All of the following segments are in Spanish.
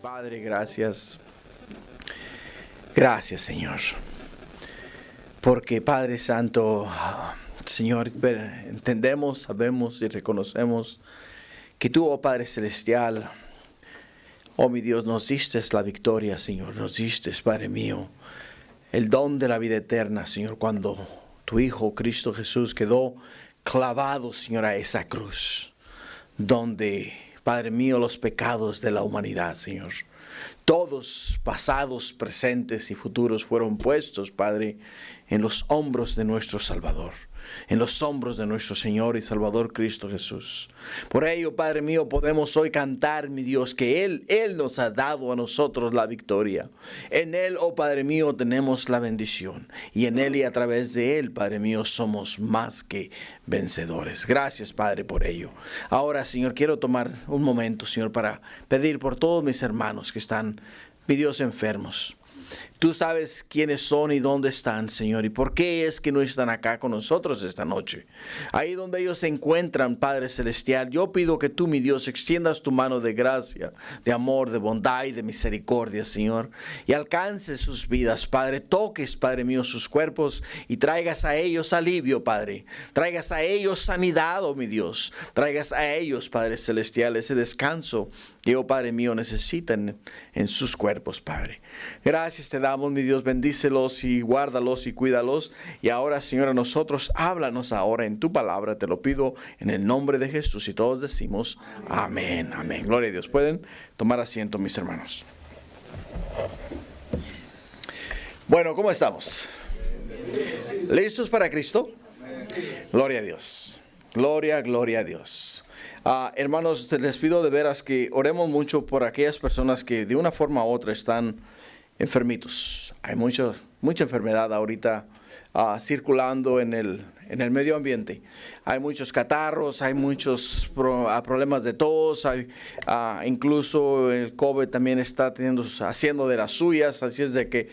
Padre, gracias. Gracias, Señor. Porque, Padre Santo, Señor, entendemos, sabemos y reconocemos que tú, oh Padre Celestial, oh mi Dios, nos diste la victoria, Señor. Nos diste, Padre mío, el don de la vida eterna, Señor, cuando tu Hijo, Cristo Jesús, quedó clavado, Señor, a esa cruz, donde, Padre mío, los pecados de la humanidad, Señor, todos, pasados, presentes y futuros, fueron puestos, Padre, en los hombros de nuestro Salvador, en los hombros de nuestro Señor y Salvador Cristo Jesús. Por ello, Padre mío, podemos hoy cantar, mi Dios, que Él nos ha dado a nosotros la victoria. En Él, oh Padre mío, tenemos la bendición. Y en Él y a través de Él, Padre mío, somos más que vencedores. Gracias, Padre, por ello. Ahora, Señor, quiero tomar un momento, Señor, para pedir por todos mis hermanos que están, mi Dios, enfermos. Tú sabes quiénes son y dónde están, Señor, y por qué es que no están acá con nosotros esta noche. Ahí donde ellos se encuentran, Padre Celestial, yo pido que tú, mi Dios, extiendas tu mano de gracia, de amor, de bondad y de misericordia, Señor, y alcances sus vidas, Padre. Toques, Padre mío, sus cuerpos y traigas a ellos alivio, Padre. Traigas a ellos sanidad, oh mi Dios. Traigas a ellos, Padre Celestial, ese descanso que, oh Padre mío, necesitan en sus cuerpos, Padre. Gracias te damos, mi Dios, bendícelos y guárdalos y cuídalos. Y ahora, Señor, a nosotros, háblanos ahora en tu palabra, te lo pido en el nombre de Jesús. Y todos decimos amén, amén. Gloria a Dios. Pueden tomar asiento, mis hermanos. Bueno, ¿cómo estamos? ¿Listos para Cristo? Gloria a Dios. Gloria a Dios. Hermanos, les pido de veras que oremos mucho por aquellas personas que de una forma u otra están enfermitos. Hay mucha enfermedad ahorita circulando en el medio ambiente. Hay muchos catarros, hay muchos problemas de tos, incluso el COVID también está haciendo de las suyas. Así es de que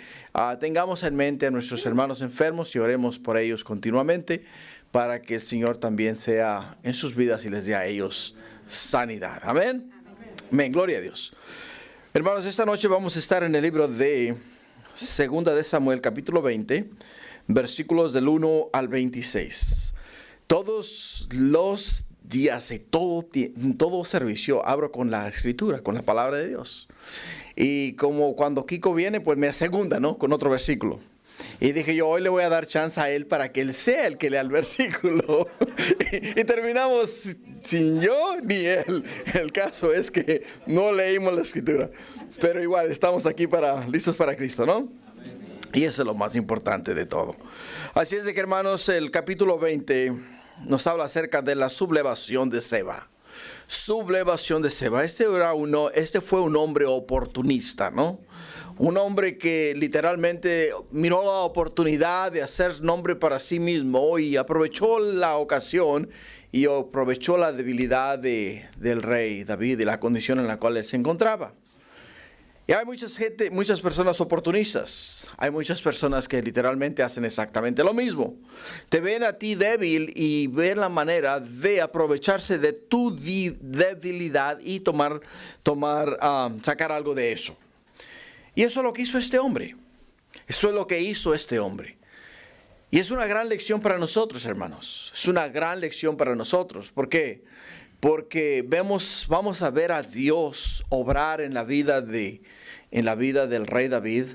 tengamos en mente a nuestros hermanos enfermos y oremos por ellos continuamente, para que el Señor también sea en sus vidas y les dé a ellos sanidad. Amén. Amén. Gloria a Dios. Hermanos, esta noche vamos a estar en el libro de Segunda de Samuel, capítulo 20, versículos del 1 al 26. Todos los días y todo servicio abro con la escritura, con la palabra de Dios. Y como cuando Kiko viene, pues me asegunda, ¿no? Con otro versículo. Y dije yo, hoy le voy a dar chance a él para que él sea el que lea el versículo. y terminamos sin yo ni él. El caso es que no leímos la escritura. Pero igual estamos aquí listos para Cristo, ¿no? Y eso es lo más importante de todo. Así es de que, hermanos, el capítulo 20 nos habla acerca de la sublevación de Seba. Sublevación de Seba. Este fue un hombre oportunista, ¿no? Un hombre que literalmente miró la oportunidad de hacer nombre para sí mismo y aprovechó la ocasión y aprovechó la debilidad del rey David y la condición en la cual él se encontraba. Y hay muchas personas oportunistas. Hay muchas personas que literalmente hacen exactamente lo mismo. Te ven a ti débil y ven la manera de aprovecharse de tu debilidad y sacar algo de eso. Y eso es lo que hizo este hombre. Eso es lo que hizo este hombre. Y es una gran lección para nosotros, hermanos. Es una gran lección para nosotros. ¿Por qué? Porque vamos a ver a Dios obrar en la vida del rey David,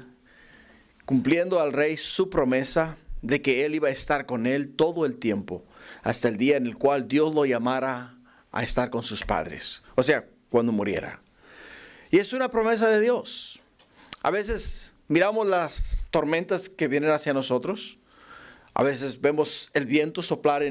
cumpliendo al rey su promesa de que él iba a estar con él todo el tiempo, hasta el día en el cual Dios lo llamara a estar con sus padres. O sea, cuando muriera. Y es una promesa de Dios. A veces miramos las tormentas que vienen hacia nosotros. A veces vemos el viento soplar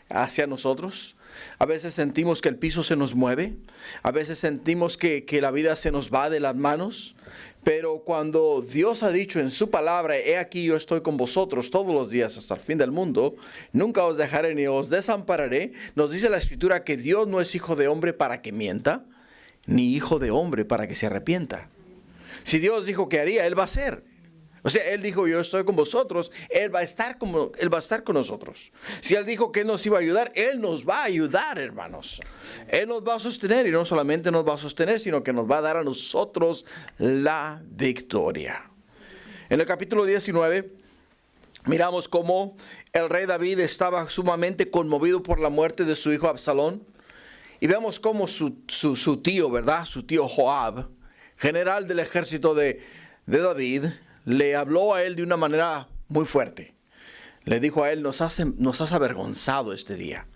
hacia nosotros. A veces sentimos que el piso se nos mueve. A veces sentimos que la vida se nos va de las manos. Pero cuando Dios ha dicho en su palabra, he aquí yo estoy con vosotros todos los días hasta el fin del mundo, nunca os dejaré ni os desampararé, nos dice la Escritura que Dios no es hijo de hombre para que mienta, ni hijo de hombre para que se arrepienta. Si Dios dijo que haría, Él va a hacer. O sea, Él dijo, yo estoy con vosotros, Él va a estar con nosotros. Si Él dijo que Él nos iba a ayudar, Él nos va a ayudar, hermanos. Él nos va a sostener, y no solamente nos va a sostener, sino que nos va a dar a nosotros la victoria. En el capítulo 19, miramos cómo el rey David estaba sumamente conmovido por la muerte de su hijo Absalón. Y vemos cómo su tío, ¿verdad? Su tío Joab, general del ejército de David, le habló a él de una manera muy fuerte. Le dijo a él, nos has avergonzado este día.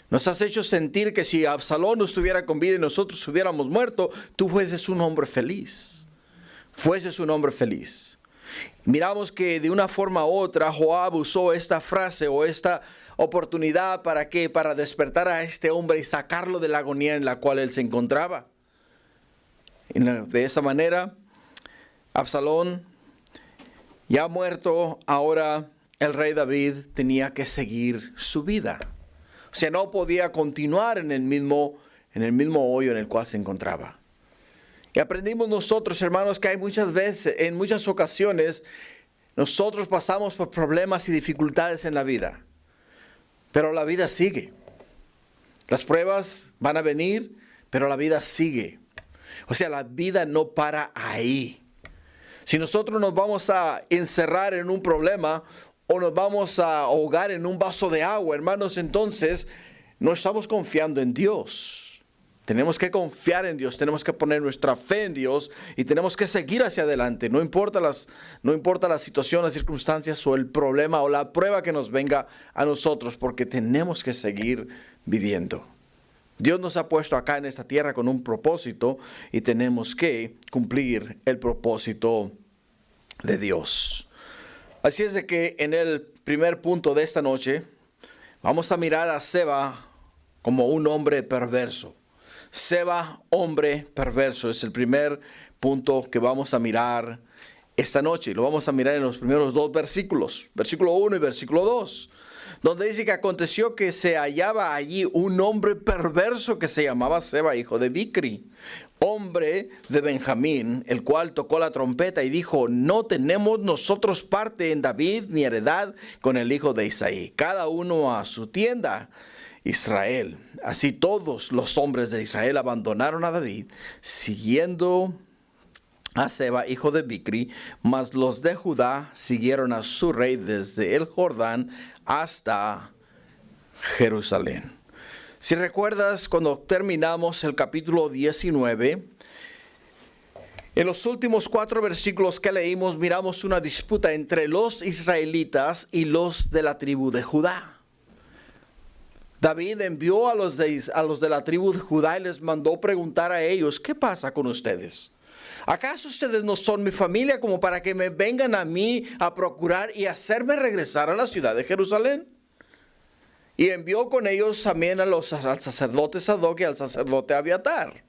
Nos has hecho sentir que si Absalón no estuviera con vida y nosotros hubiéramos muerto, tú fueses un hombre feliz. Fueses un hombre feliz. Miramos que de una forma u otra Joab usó esta frase o esta oportunidad para ¿qué? Para despertar a este hombre y sacarlo de la agonía en la cual él se encontraba. Y de esa manera, Absalón, ya muerto, ahora el rey David tenía que seguir su vida. O sea, no podía continuar en el mismo hoyo en el cual se encontraba. Y aprendimos nosotros, hermanos, que hay muchas veces, en muchas ocasiones, nosotros pasamos por problemas y dificultades en la vida. Pero la vida sigue. Las pruebas van a venir, pero la vida sigue. O sea, la vida no para ahí. Si nosotros nos vamos a encerrar en un problema o nos vamos a ahogar en un vaso de agua, hermanos, entonces no estamos confiando en Dios. Tenemos que confiar en Dios, tenemos que poner nuestra fe en Dios y tenemos que seguir hacia adelante. No importa la situación, las circunstancias o el problema o la prueba que nos venga a nosotros, porque tenemos que seguir viviendo. Dios nos ha puesto acá en esta tierra con un propósito y tenemos que cumplir el propósito de Dios. Así es de que en el primer punto de esta noche vamos a mirar a Seba como un hombre perverso. Seba, hombre perverso, es el primer punto que vamos a mirar esta noche. Lo vamos a mirar en los primeros dos versículos, versículo 1 y versículo 2. Donde dice que aconteció que se hallaba allí un hombre perverso que se llamaba Seba, hijo de Bicri, hombre de Benjamín, el cual tocó la trompeta y dijo, no tenemos nosotros parte en David ni heredad con el hijo de Isaí, cada uno a su tienda, Israel. Así todos los hombres de Israel abandonaron a David, siguiendo a Seba, hijo de Bicri, mas los de Judá siguieron a su rey desde el Jordán hasta Jerusalén. Si recuerdas, cuando terminamos el capítulo 19, en los últimos 4 versículos que leímos, miramos una disputa entre los israelitas y los de la tribu de Judá. David envió a los de la tribu de Judá y les mandó preguntar a ellos, ¿qué pasa con ustedes? ¿Acaso ustedes no son mi familia como para que me vengan a mí a procurar y hacerme regresar a la ciudad de Jerusalén? Y envió con ellos también al sacerdote Sadoc y al sacerdote Abiatar.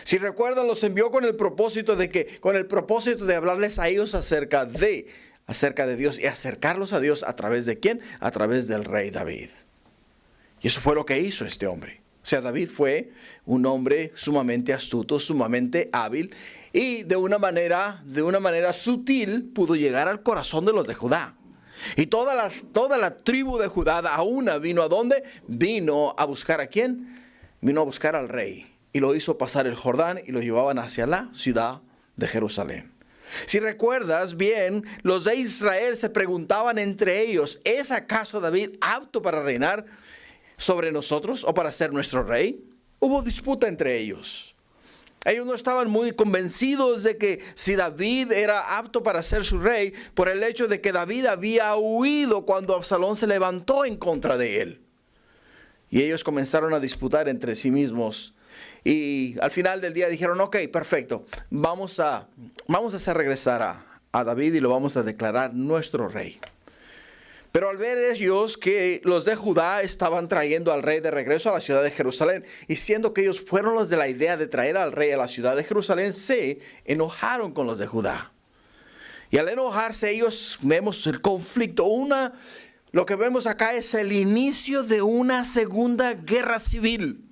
Si recuerdan, los envió con el propósito de hablarles a ellos acerca de Dios y acercarlos a Dios a través de ¿quién? A través del rey David. Y eso fue lo que hizo este hombre. O sea, David fue un hombre sumamente astuto, sumamente hábil y de una manera sutil pudo llegar al corazón de los de Judá. Y toda la tribu de Judá aún vino ¿a dónde? Vino a buscar ¿a quién? Vino a buscar al rey y lo hizo pasar el Jordán y lo llevaban hacia la ciudad de Jerusalén. Si recuerdas bien, los de Israel se preguntaban entre ellos, ¿es acaso David apto para reinar sobre nosotros o para ser nuestro rey? Hubo disputa entre ellos. Ellos no estaban muy convencidos de que si David era apto para ser su rey, por el hecho de que David había huido cuando Absalón se levantó en contra de él. Y ellos comenzaron a disputar entre sí mismos. Y al final del día dijeron, ok, perfecto, vamos a hacer regresar a David y lo vamos a declarar nuestro rey. Pero al ver ellos que los de Judá estaban trayendo al rey de regreso a la ciudad de Jerusalén, y siendo que ellos fueron los de la idea de traer al rey a la ciudad de Jerusalén, se enojaron con los de Judá. Y al enojarse ellos, vemos el conflicto. Lo que vemos acá es el inicio de una segunda guerra civil.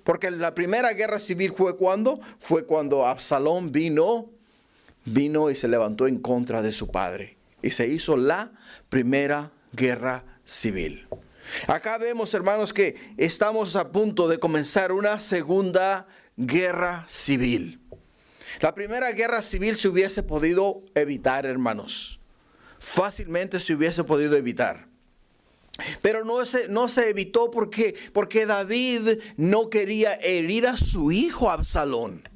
Porque la primera guerra civil fue cuando Absalón vino vino y se levantó en contra de su padre. Y se hizo la primera guerra civil. Acá vemos, hermanos, que estamos a punto de comenzar una segunda guerra civil. La primera guerra civil se hubiese podido evitar, hermanos. Fácilmente se hubiese podido evitar. Pero no se evitó porque David no quería herir a su hijo Absalón.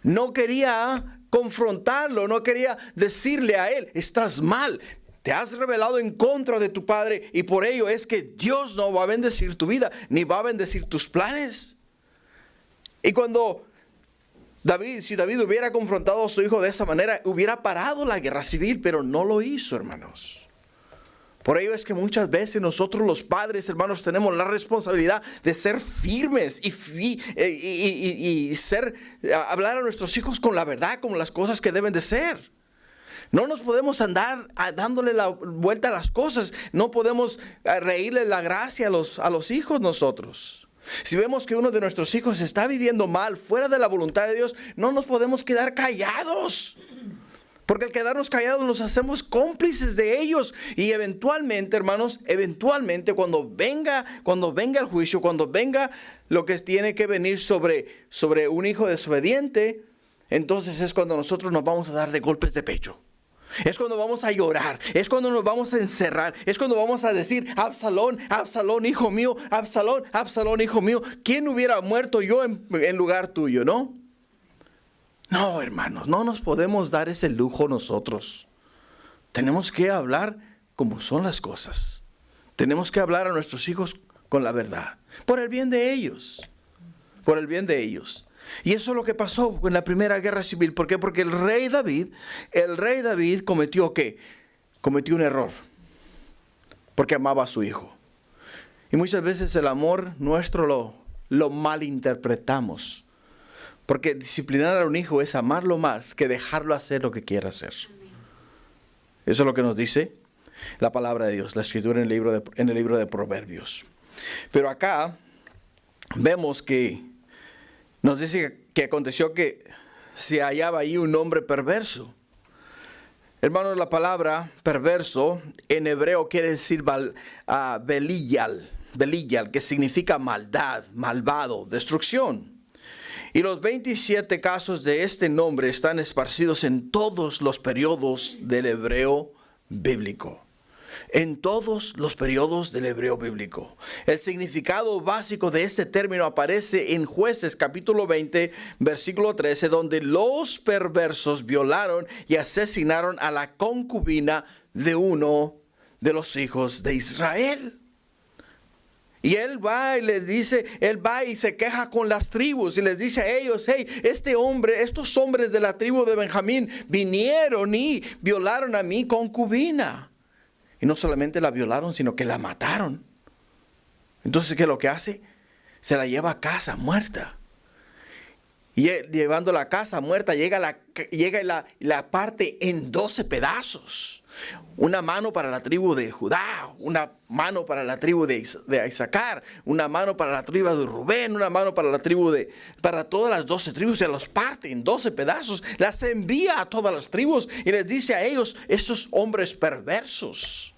No quería confrontarlo, no quería decirle a él: estás mal, te has rebelado en contra de tu padre y por ello es que Dios no va a bendecir tu vida, ni va a bendecir tus planes. Y si David hubiera confrontado a su hijo de esa manera, hubiera parado la guerra civil, pero no lo hizo, hermanos. Por ello es que muchas veces nosotros los padres, hermanos, tenemos la responsabilidad de ser firmes y hablar a nuestros hijos con la verdad, como las cosas que deben de ser. No nos podemos andar dándole la vuelta a las cosas. No podemos reírle la gracia a los hijos nosotros. Si vemos que uno de nuestros hijos está viviendo mal, fuera de la voluntad de Dios, no nos podemos quedar callados. Porque al quedarnos callados nos hacemos cómplices de ellos. Y eventualmente, hermanos, cuando venga el juicio, cuando venga lo que tiene que venir sobre un hijo desobediente, entonces es cuando nosotros nos vamos a dar de golpes de pecho. Es cuando vamos a llorar, es cuando nos vamos a encerrar, es cuando vamos a decir: Absalón, Absalón, hijo mío, Absalón, Absalón, hijo mío. ¿Quién hubiera muerto yo en lugar tuyo, no? No, hermanos, no nos podemos dar ese lujo nosotros. Tenemos que hablar como son las cosas. Tenemos que hablar a nuestros hijos con la verdad, por el bien de ellos, por el bien de ellos. Y eso es lo que pasó en la primera guerra civil. ¿Por qué? Porque el rey David cometió ¿qué? Cometió un error, porque amaba a su hijo. Y muchas veces el amor nuestro lo malinterpretamos. Porque disciplinar a un hijo es amarlo más que dejarlo hacer lo que quiera hacer. Eso es lo que nos dice la palabra de Dios, la escritura en el libro de Proverbios. Pero acá vemos que nos dice que aconteció que se hallaba ahí un hombre perverso. Hermanos, la palabra perverso en hebreo quiere decir beliyal, que significa maldad, malvado, destrucción. Y los 27 casos de este nombre están esparcidos en todos los periodos del hebreo bíblico. En todos los periodos del hebreo bíblico. El significado básico de este término aparece en Jueces capítulo 20, versículo 13, donde los perversos violaron y asesinaron a la concubina de uno de los hijos de Israel. Y él va y les dice, él va y se queja con las tribus y les dice a ellos: hey, estos hombres de la tribu de Benjamín vinieron y violaron a mi concubina. Y no solamente la violaron, sino que la mataron. Entonces, ¿qué es lo que hace? Se la lleva a casa muerta. Y llevando la casa muerta, llega la parte en 12 pedazos. Una mano para la tribu de Judá, una mano para la tribu de Isaacar, una mano para la tribu de Rubén, una mano para todas las 12 tribus. Se los parte en 12 pedazos, las envía a todas las tribus y les dice a ellos: estos hombres perversos.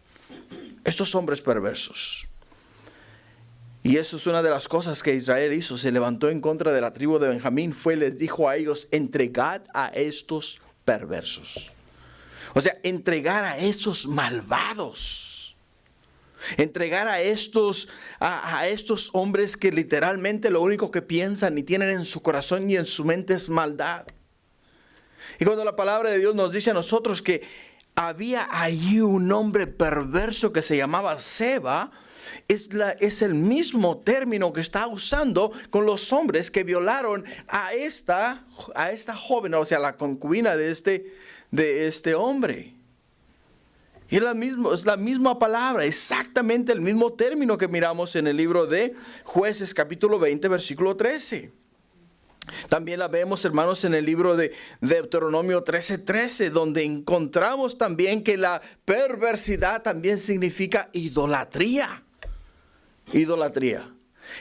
Y eso es una de las cosas que Israel hizo. Se levantó en contra de la tribu de Benjamín. Les dijo a ellos: entregad a estos perversos. O sea, entregar a esos malvados. Entregar a estos hombres que literalmente lo único que piensan y tienen en su corazón y en su mente es maldad. Y cuando la palabra de Dios nos dice a nosotros que había allí un hombre perverso que se llamaba Seba, es el mismo término que está usando con los hombres que violaron a esta joven, o sea, la concubina de este hombre. Y es la misma palabra, exactamente el mismo término que miramos en el libro de Jueces capítulo 20, versículo 13. También la vemos, hermanos, en el libro de Deuteronomio 13:13, donde encontramos también que la perversidad también significa idolatría. Idolatría.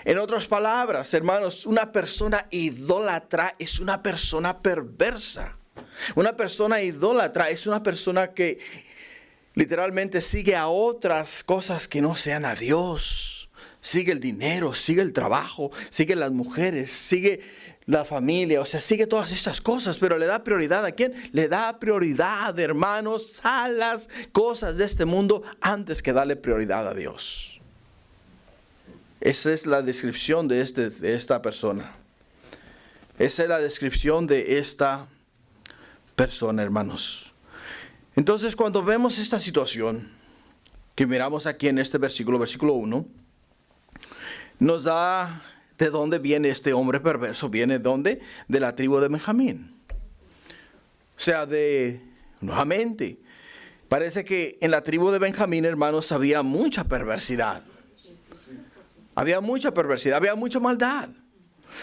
En otras palabras, hermanos, una persona idólatra es una persona perversa. Una persona idólatra es una persona que literalmente sigue a otras cosas que no sean a Dios. Sigue el dinero, sigue el trabajo, sigue las mujeres, sigue la familia, o sea, sigue todas estas cosas, pero le da prioridad ¿a quién? Le da prioridad, hermanos, a las cosas de este mundo antes que darle prioridad a Dios. Esa es la descripción de esta persona. Esa es la descripción de esta persona, hermanos. Entonces, cuando vemos esta situación que miramos aquí en este versículo 1, nos da de dónde viene este hombre perverso. ¿Viene de dónde? De la tribu de Benjamín. O sea, nuevamente, parece que en la tribu de Benjamín, hermanos, había mucha perversidad. Había mucha perversidad, había mucha maldad.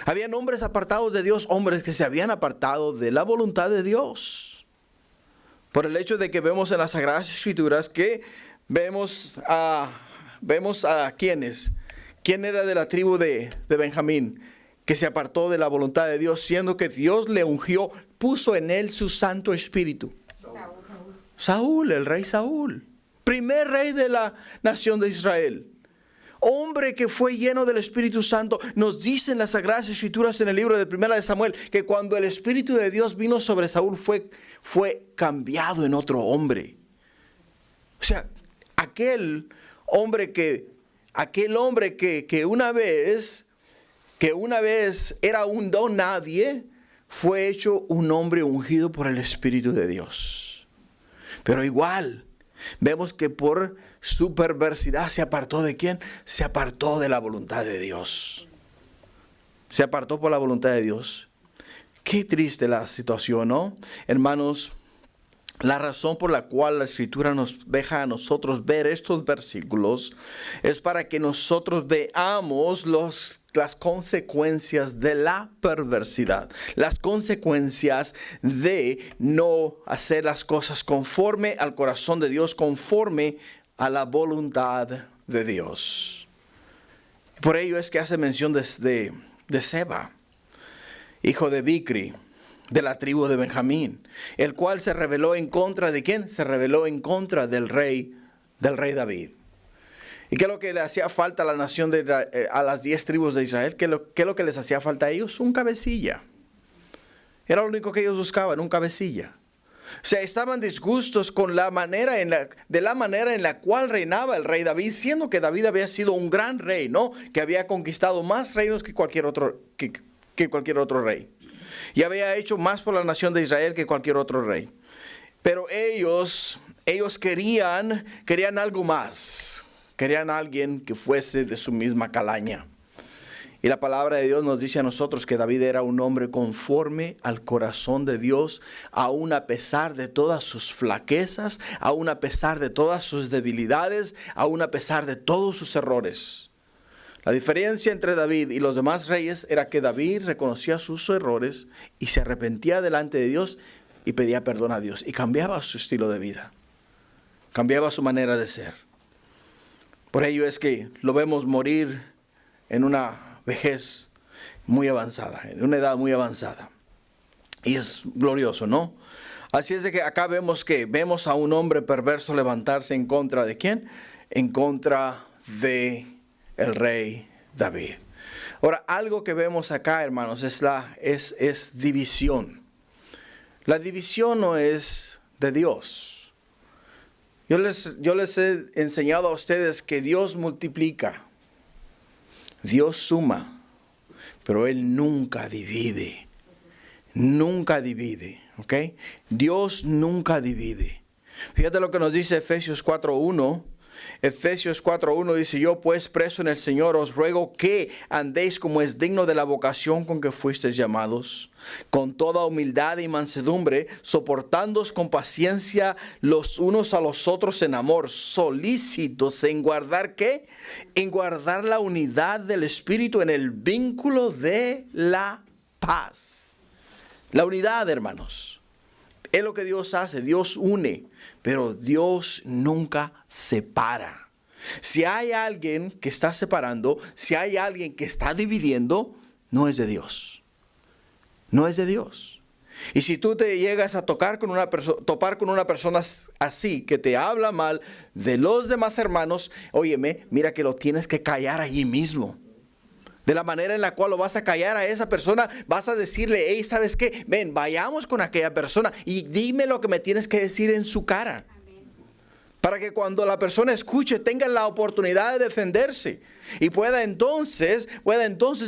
Habían hombres apartados de Dios, hombres que se habían apartado de la voluntad de Dios. Por el hecho de que vemos en las Sagradas Escrituras que vemos a quienes. ¿Quién era de la tribu de Benjamín que se apartó de la voluntad de Dios, siendo que Dios le ungió, puso en él su Santo Espíritu? Saúl, el rey Saúl, primer rey de la nación de Israel. Hombre que fue lleno del Espíritu Santo. Nos dicen las Sagradas Escrituras en el libro de Primera de Samuel que cuando el Espíritu de Dios vino sobre Saúl fue cambiado en otro hombre. O sea, aquel hombre que una vez era un don nadie, fue hecho un hombre ungido por el Espíritu de Dios. Pero igual, vemos que por su perversidad se apartó ¿de quién? Se apartó de la voluntad de Dios. Se apartó por la voluntad de Dios. Qué triste la situación, ¿no? Hermanos, la razón por la cual la Escritura nos deja a nosotros ver estos versículos es para que nosotros veamos las consecuencias de la perversidad, las consecuencias de no hacer las cosas conforme al corazón de Dios, conforme a la voluntad de Dios. Por ello es que hace mención de Seba, hijo de Bicri, de la tribu de Benjamín, el cual se rebeló en contra ¿de quién? Se rebeló en contra del rey David. ¿Y qué es lo que le hacía falta a la nación a las 10 tribus de Israel? ¿Qué es lo que les hacía falta a ellos? Un cabecilla. Era lo único que ellos buscaban, un cabecilla. O sea, estaban disgustos con la manera en la cual reinaba el rey David, siendo que David había sido un gran rey, ¿no? Que había conquistado más reinos que cualquier otro rey. Y había hecho más por la nación de Israel que cualquier otro rey. Pero ellos querían algo más. Querían a alguien que fuese de su misma calaña. Y la palabra de Dios nos dice a nosotros que David era un hombre conforme al corazón de Dios, aún a pesar de todas sus flaquezas, aún a pesar de todas sus debilidades, aún a pesar de todos sus errores. La diferencia entre David y los demás reyes era que David reconocía sus errores y se arrepentía delante de Dios y pedía perdón a Dios y cambiaba su estilo de vida, cambiaba su manera de ser. Por ello es que lo vemos morir en una vejez muy avanzada, en una edad muy avanzada. Y es glorioso, ¿no? Así es de que acá vemos a un hombre perverso levantarse en contra ¿de quién? En contra de el rey David. Ahora, algo que vemos acá, hermanos, es división. La división no es de Dios. Yo les he enseñado a ustedes que Dios multiplica, Dios suma, pero Él nunca divide. Nunca divide, ¿ok? Dios nunca divide. Fíjate lo que nos dice Efesios 4:1. Efesios 4:1 dice: yo pues preso en el Señor os ruego que andéis como es digno de la vocación con que fuisteis llamados, con toda humildad y mansedumbre, soportándoos con paciencia los unos a los otros en amor, solícitos en guardar ¿qué? En guardar la unidad del Espíritu en el vínculo de la paz. La unidad, hermanos, es lo que Dios hace. Dios une, pero Dios nunca separa. Si hay alguien que está separando, si hay alguien que está dividiendo, no es de Dios. No es de Dios. Y si tú te llegas a topar con una persona así, que te habla mal de los demás hermanos, óyeme, mira que lo tienes que callar allí mismo. De la manera en la cual lo vas a callar a esa persona, vas a decirle, hey, ¿sabes qué? Ven, vayamos con aquella persona y dime lo que me tienes que decir en su cara. Para que cuando la persona escuche, tenga la oportunidad de defenderse. Y pueda entonces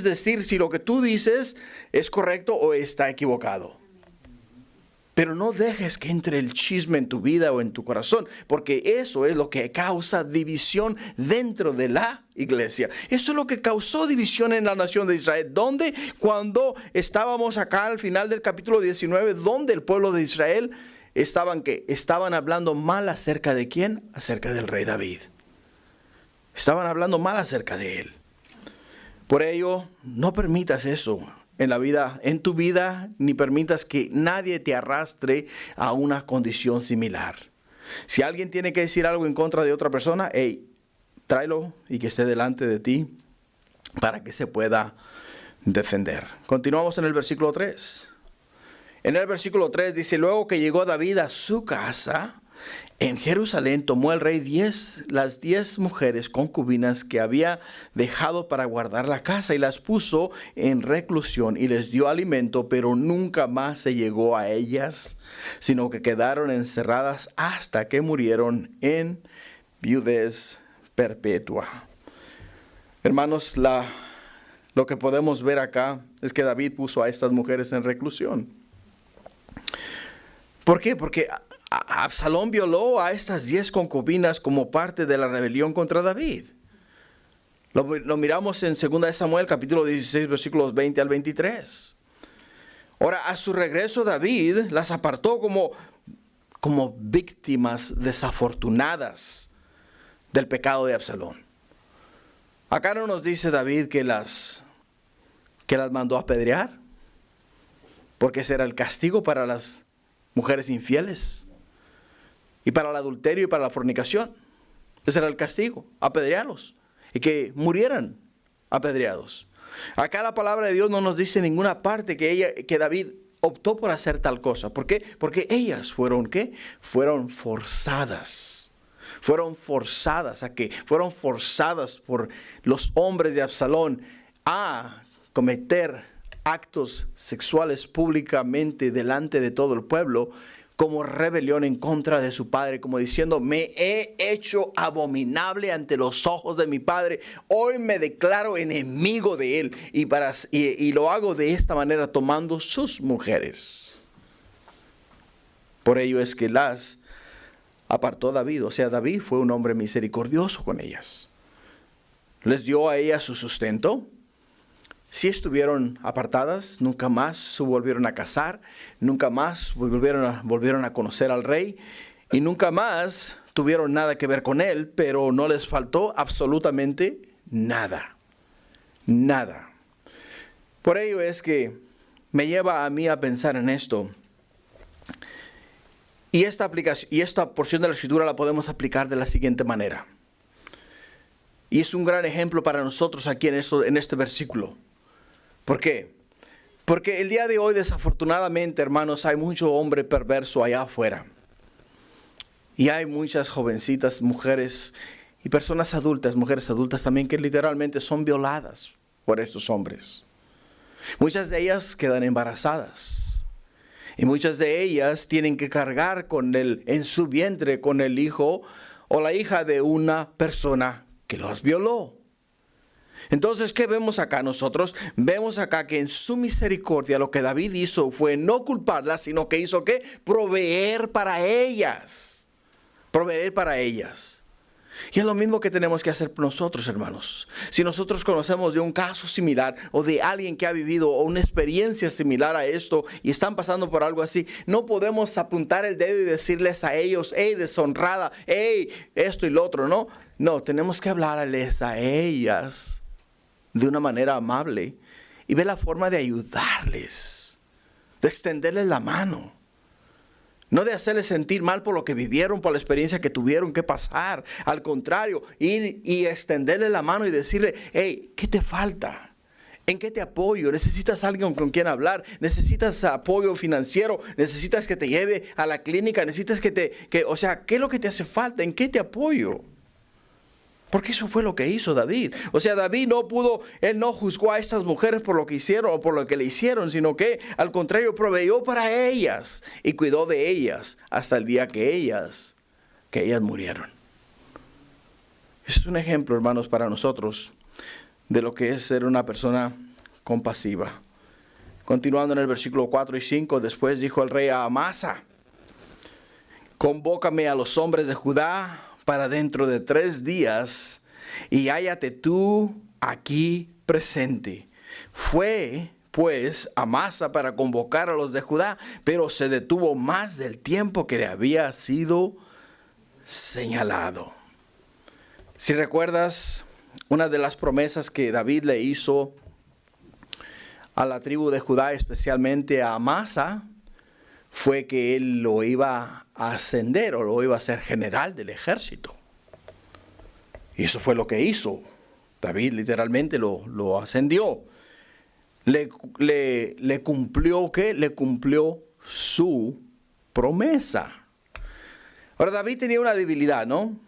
decir si lo que tú dices es correcto o está equivocado. Pero no dejes que entre el chisme en tu vida o en tu corazón, porque eso es lo que causa división dentro de la iglesia. Eso es lo que causó división en la nación de Israel. Donde cuando estábamos acá al final del capítulo 19, donde el pueblo de Israel estaban hablando mal acerca de ¿quién? Acerca del rey David. Estaban hablando mal acerca de él. Por ello, no permitas eso en tu vida, ni permitas que nadie te arrastre a una condición similar. Si alguien tiene que decir algo en contra de otra persona, hey, tráelo y que esté delante de ti para que se pueda defender. Continuamos en el versículo 3. En el versículo 3 dice, luego que llegó David a su casa, en Jerusalén tomó el rey las 10 mujeres concubinas que había dejado para guardar la casa y las puso en reclusión y les dio alimento, pero nunca más se llegó a ellas, sino que quedaron encerradas hasta que murieron en viudez perpetua. Hermanos, lo que podemos ver acá es que David puso a estas mujeres en reclusión. ¿Por qué? Porque Absalón violó a estas 10 concubinas como parte de la rebelión contra David. Lo miramos en 2 Samuel capítulo 16 versículos 20 al 23. Ahora, a su regreso David las apartó como víctimas desafortunadas del pecado de Absalón. Acá no nos dice David que las mandó a apedrear, porque ese era el castigo para las mujeres infieles. Y para el adulterio y para la fornicación. Ese era el castigo, apedrearlos. Y que murieran apedreados. Acá la palabra de Dios no nos dice en ninguna parte que David optó por hacer tal cosa. ¿Por qué? Porque ellas fueron, ¿qué? Fueron forzadas. Fueron forzadas a qué? Fueron forzadas por los hombres de Absalón a cometer actos sexuales públicamente delante de todo el pueblo, como rebelión en contra de su padre, como diciendo, me he hecho abominable ante los ojos de mi padre, hoy me declaro enemigo de él, y lo hago de esta manera, tomando sus mujeres. Por ello es que las apartó David, o sea, David fue un hombre misericordioso con ellas. Les dio a ellas su sustento. Si estuvieron apartadas, nunca más se volvieron a casar, nunca más volvieron a conocer al rey y nunca más tuvieron nada que ver con él, pero no les faltó absolutamente nada. Nada. Por ello es que me lleva a mí a pensar en esto. Y esta porción de la Escritura la podemos aplicar de la siguiente manera. Y es un gran ejemplo para nosotros aquí en este versículo. ¿Por qué? Porque el día de hoy, desafortunadamente, hermanos, hay mucho hombre perverso allá afuera. Y hay muchas jovencitas, mujeres y personas adultas, mujeres adultas también, que literalmente son violadas por estos hombres. Muchas de ellas quedan embarazadas. Y muchas de ellas tienen que cargar en su vientre con el hijo o la hija de una persona que los violó. Entonces, ¿qué vemos acá nosotros? Vemos acá que en su misericordia lo que David hizo fue no culparlas, sino que hizo ¿qué? Proveer para ellas. Proveer para ellas. Y es lo mismo que tenemos que hacer nosotros, hermanos. Si nosotros conocemos de un caso similar o de alguien que ha vivido una experiencia similar a esto y están pasando por algo así, no podemos apuntar el dedo y decirles a ellos, hey, deshonrada, hey, esto y lo otro, ¿no? No, tenemos que hablarles a ellas de una manera amable y ver la forma de ayudarles, de extenderles la mano. No de hacerles sentir mal por lo que vivieron, por la experiencia que tuvieron que pasar. Al contrario, ir y extenderle la mano y decirle, hey, ¿qué te falta? ¿En qué te apoyo? ¿Necesitas alguien con quien hablar? ¿Necesitas apoyo financiero? ¿Necesitas que te lleve a la clínica? ¿Necesitas ¿qué es lo que te hace falta? ¿En qué te apoyo? Porque eso fue lo que hizo David. O sea, David él no juzgó a estas mujeres por lo que hicieron o por lo que le hicieron, sino que al contrario proveyó para ellas y cuidó de ellas hasta el día que ellas murieron. Es un ejemplo, hermanos, para nosotros de lo que es ser una persona compasiva. Continuando en el versículo 4 y 5, después dijo el rey a Amasa: convócame a los hombres de Judá para dentro de 3 días, y hállate tú aquí presente. Fue pues Amasa para convocar a los de Judá, pero se detuvo más del tiempo que le había sido señalado. Si recuerdas, una de las promesas que David le hizo a la tribu de Judá, especialmente a Amasa, fue que él lo iba a ascender o lo iba a hacer general del ejército. Y eso fue lo que hizo. David literalmente lo ascendió. Le cumplió ¿qué? Le cumplió su promesa. Ahora, David tenía una debilidad, ¿no?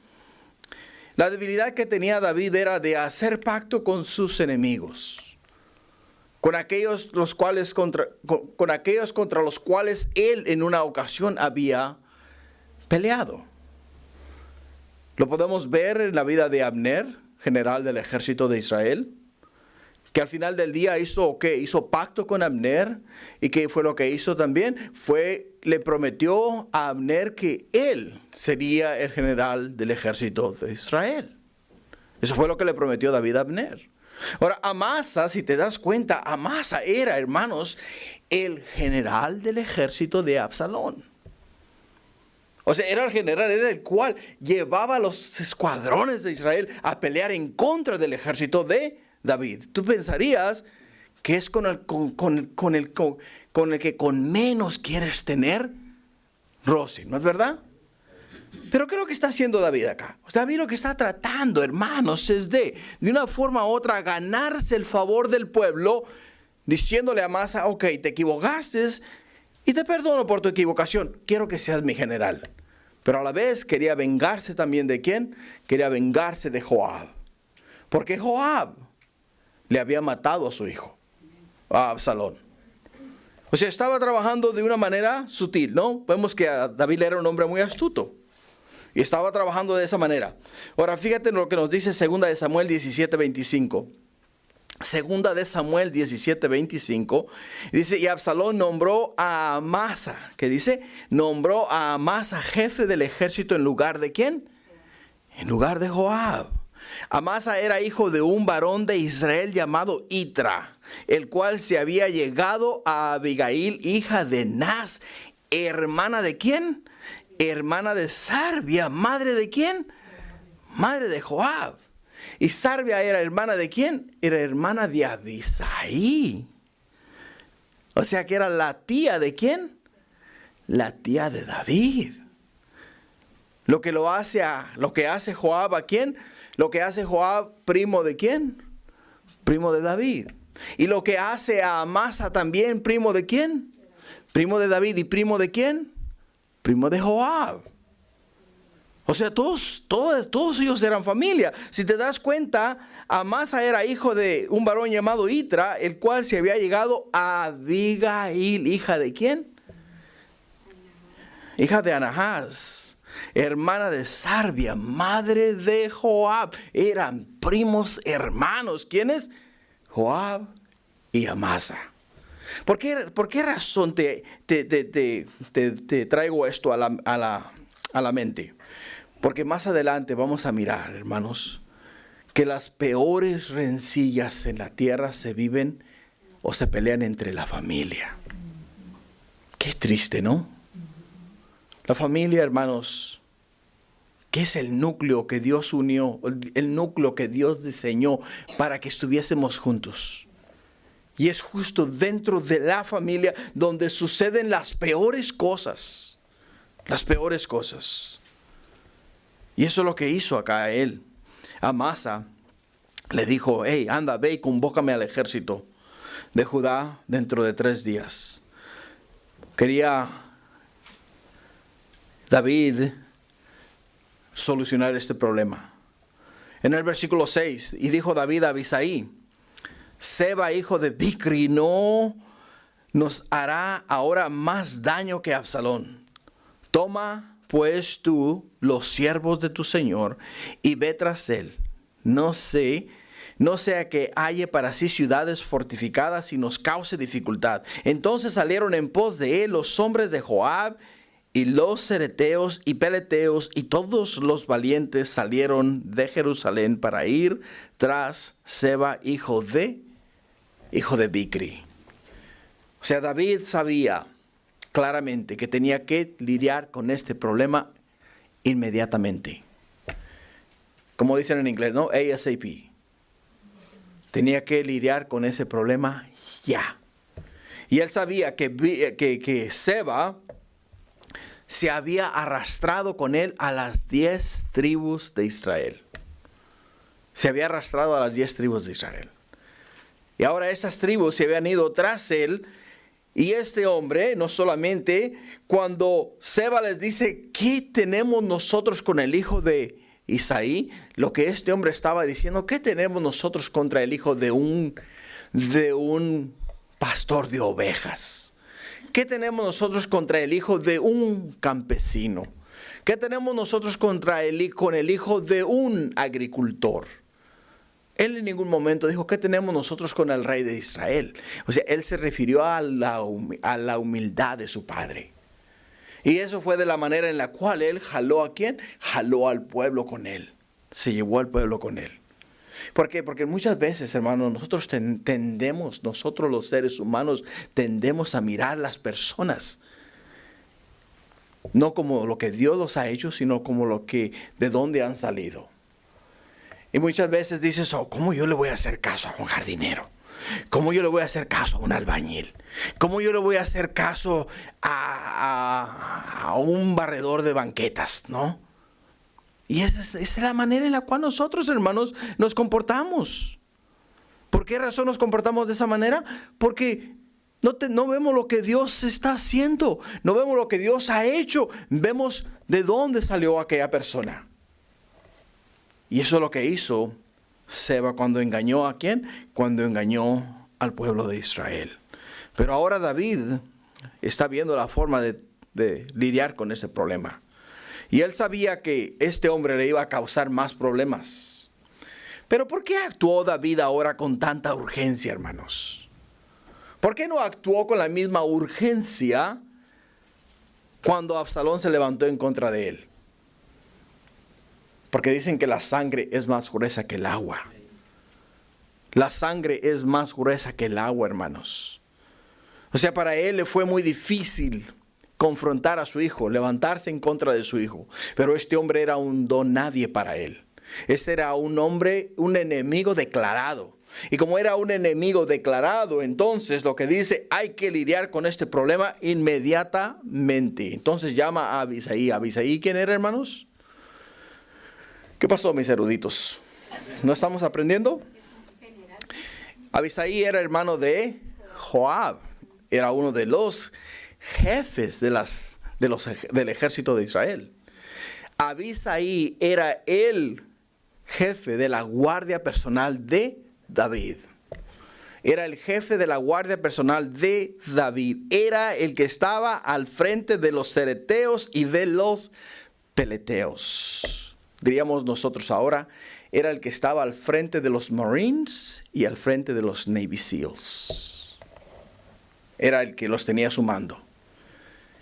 La debilidad que tenía David era de hacer pacto con sus enemigos, con aquellos contra los cuales él en una ocasión había peleado. Lo podemos ver en la vida de Abner, general del ejército de Israel, que al final del día hizo pacto con Abner. ¿Y qué fue lo que hizo también? Le prometió a Abner que él sería el general del ejército de Israel. Eso fue lo que le prometió David a Abner. Ahora, Amasa, si te das cuenta, Amasa era, hermanos, el general del ejército de Absalón. O sea, era el general, era el cual llevaba los escuadrones de Israel a pelear en contra del ejército de David. Tú pensarías que es con el que con menos quieres tener roce, ¿no es verdad? Pero ¿qué es lo que está haciendo David acá? David lo que está tratando, hermanos, es de una forma u otra ganarse el favor del pueblo, diciéndole a Amasa: ok, te equivocaste y te perdono por tu equivocación, quiero que seas mi general. Pero a la vez quería vengarse también ¿de quién? Quería vengarse de Joab. Porque Joab le había matado a su hijo, a Absalón. O sea, estaba trabajando de una manera sutil, ¿no? Vemos que David era un hombre muy astuto y estaba trabajando de esa manera. Ahora, fíjate lo que nos dice 2 de Samuel 17:25. 2 de Samuel 17:25. Dice: y Absalón nombró a Amasa, que dice, nombró a Amasa jefe del ejército en lugar de ¿quién? En lugar de Joab. Amasa era hijo de un varón de Israel llamado Itra, el cual se había llegado a Abigail, hija de Naz, hermana de ¿quién? Hermana de Sarbia, madre de ¿quién? Madre de Joab. ¿Y Sarbia era hermana de quién? Era hermana de Abisai. O sea que era la tía de ¿quién? La tía de David. Lo que hace Joab ¿a quién? Lo que hace Joab, primo de ¿quién? Primo de David. Y lo que hace a Amasa también, primo de ¿quién? Primo de David. ¿Y primo de quién? Primo de Joab. O sea, todos ellos eran familia. Si te das cuenta, Amasa era hijo de un varón llamado Itra, el cual se había llegado a Abigail, hija de ¿quién? Hija de Anahaz, hermana de Sarbia, madre de Joab. Eran primos hermanos. ¿Quiénes? Joab y Amasa. ¿Por qué razón te traigo esto a la mente? Porque más adelante vamos a mirar, hermanos, que las peores rencillas en la tierra se viven o se pelean entre la familia. Qué triste, ¿no? La familia, hermanos, que es el núcleo que Dios unió, el núcleo que Dios diseñó para que estuviésemos juntos. Y es justo dentro de la familia donde suceden las peores cosas. Las peores cosas. Y eso es lo que hizo acá él. Amasa le dijo, hey, anda, ve y convócame al ejército de Judá dentro de 3 días. Quería David solucionar este problema. En el versículo 6, y dijo David a Abisai, Seba, hijo de Bicri, no nos hará ahora más daño que Absalón. Toma pues tú los siervos de tu señor y ve tras él. No sea que halle para sí ciudades fortificadas y nos cause dificultad. Entonces salieron en pos de él los hombres de Joab y los cereteos y peleteos, y todos los valientes salieron de Jerusalén para ir tras Seba, hijo de Bicri. O sea, David sabía claramente que tenía que lidiar con este problema inmediatamente. Como dicen en inglés, ¿no? ASAP. Tenía que lidiar con ese problema ya. Y él sabía que Seba se había arrastrado con él a las 10 tribus de Israel. Se había arrastrado a las 10 tribus de Israel. Y ahora esas tribus se habían ido tras él. Y este hombre, no solamente, cuando Seba les dice, ¿qué tenemos nosotros con el hijo de Isaí? Lo que este hombre estaba diciendo, ¿qué tenemos nosotros contra el hijo de un pastor de ovejas? ¿Qué tenemos nosotros contra el hijo de un campesino? ¿Qué tenemos nosotros con el hijo de un agricultor? Él en ningún momento dijo, ¿qué tenemos nosotros con el rey de Israel? O sea, él se refirió a la humildad de su padre. Y eso fue de la manera en la cual él jaló ¿a quién? Jaló al pueblo con él. Se llevó al pueblo con él. ¿Por qué? Porque muchas veces, hermanos, nosotros los seres humanos, tendemos a mirar a las personas. No como lo que Dios los ha hecho, sino como de dónde han salido. Y muchas veces dices, ¿cómo yo le voy a hacer caso a un jardinero? ¿Cómo yo le voy a hacer caso a un albañil? ¿Cómo yo le voy a hacer caso a un barredor de banquetas, no? Y esa es la manera en la cual nosotros, hermanos, nos comportamos. ¿Por qué razón nos comportamos de esa manera? Porque no vemos lo que Dios está haciendo. No vemos lo que Dios ha hecho. Vemos de dónde salió aquella persona. Y eso es lo que hizo Seba cuando engañó ¿a quién? Cuando engañó al pueblo de Israel. Pero ahora David está viendo la forma de lidiar con ese problema. Y él sabía que este hombre le iba a causar más problemas. Pero ¿por qué actuó David ahora con tanta urgencia, hermanos? ¿Por qué no actuó con la misma urgencia cuando Absalón se levantó en contra de él? Porque dicen que la sangre es más gruesa que el agua. La sangre es más gruesa que el agua, hermanos. O sea, para él le fue muy difícil confrontar a su hijo, levantarse en contra de su hijo. Pero este hombre era un don nadie para él. Este era un hombre, un enemigo declarado. Y como era un enemigo declarado, entonces lo que dice, hay que lidiar con este problema inmediatamente. Entonces llama a Abisai. ¿Abisai quién era, hermanos? ¿Qué pasó, mis eruditos? ¿No estamos aprendiendo? Abisai era hermano de Joab. Era uno de los jefes del ejército de Israel. Abisai era el jefe de la guardia personal de David. Era el jefe de la guardia personal de David. Era el que estaba al frente de los cereteos y de los peleteos. Diríamos nosotros ahora, era el que estaba al frente de los Marines y al frente de los Navy SEALs. Era el que los tenía a su mando.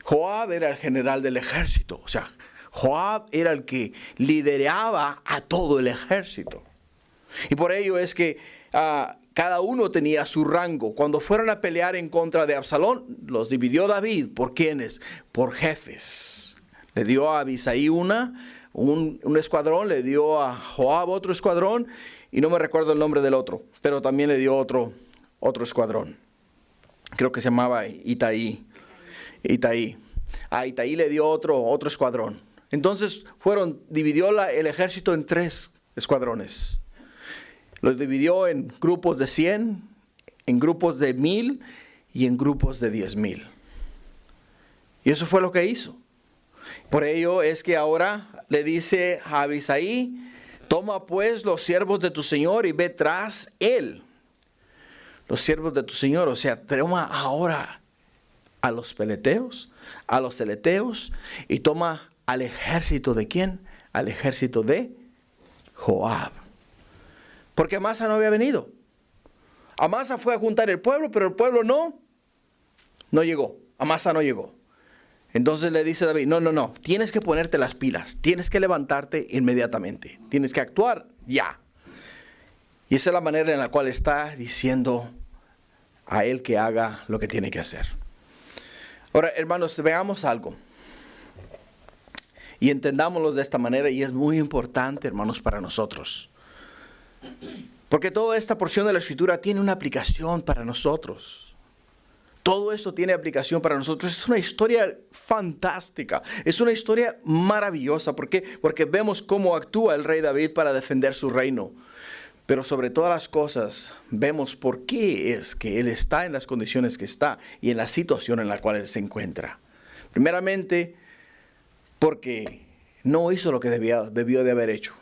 Joab era el general del ejército. O sea, Joab era el que lideraba a todo el ejército. Y por ello es que cada uno tenía su rango. Cuando fueron a pelear en contra de Absalón, los dividió David. ¿Por quiénes? Por jefes. Le dio a Abisai un escuadrón, le dio a Joab otro escuadrón, y no me recuerdo el nombre del otro, pero también le dio otro escuadrón. Creo que se llamaba Itaí. A Itaí le dio otro escuadrón. Entonces dividió el ejército en 3 escuadrones. Los dividió en grupos de 100, en grupos de 1000 y en grupos de 10,000. Y eso fue lo que hizo. Por ello es que ahora le dice a Abisaí: toma pues los siervos de tu señor y ve tras él. Los siervos de tu señor, o sea, toma ahora a los peleteos, a los celeteos, y toma al ejército ¿de quién? Al ejército de Joab. Porque Amasa no había venido. Amasa fue a juntar el pueblo, pero el pueblo no llegó. Amasa no llegó. Entonces le dice David: no, tienes que ponerte las pilas, tienes que levantarte inmediatamente, tienes que actuar ya. Y esa es la manera en la cual está diciendo a él que haga lo que tiene que hacer. Ahora, hermanos, veamos algo y entendámoslo de esta manera, y es muy importante, hermanos, para nosotros. Porque toda esta porción de la Escritura tiene una aplicación para nosotros. Todo esto tiene aplicación para nosotros. Es una historia fantástica. Es una historia maravillosa. ¿Por qué? Porque vemos cómo actúa el rey David para defender su reino. Pero sobre todas las cosas, vemos por qué es que él está en las condiciones que está y en la situación en la cual él se encuentra. Primeramente, porque no hizo lo que debió de haber hecho: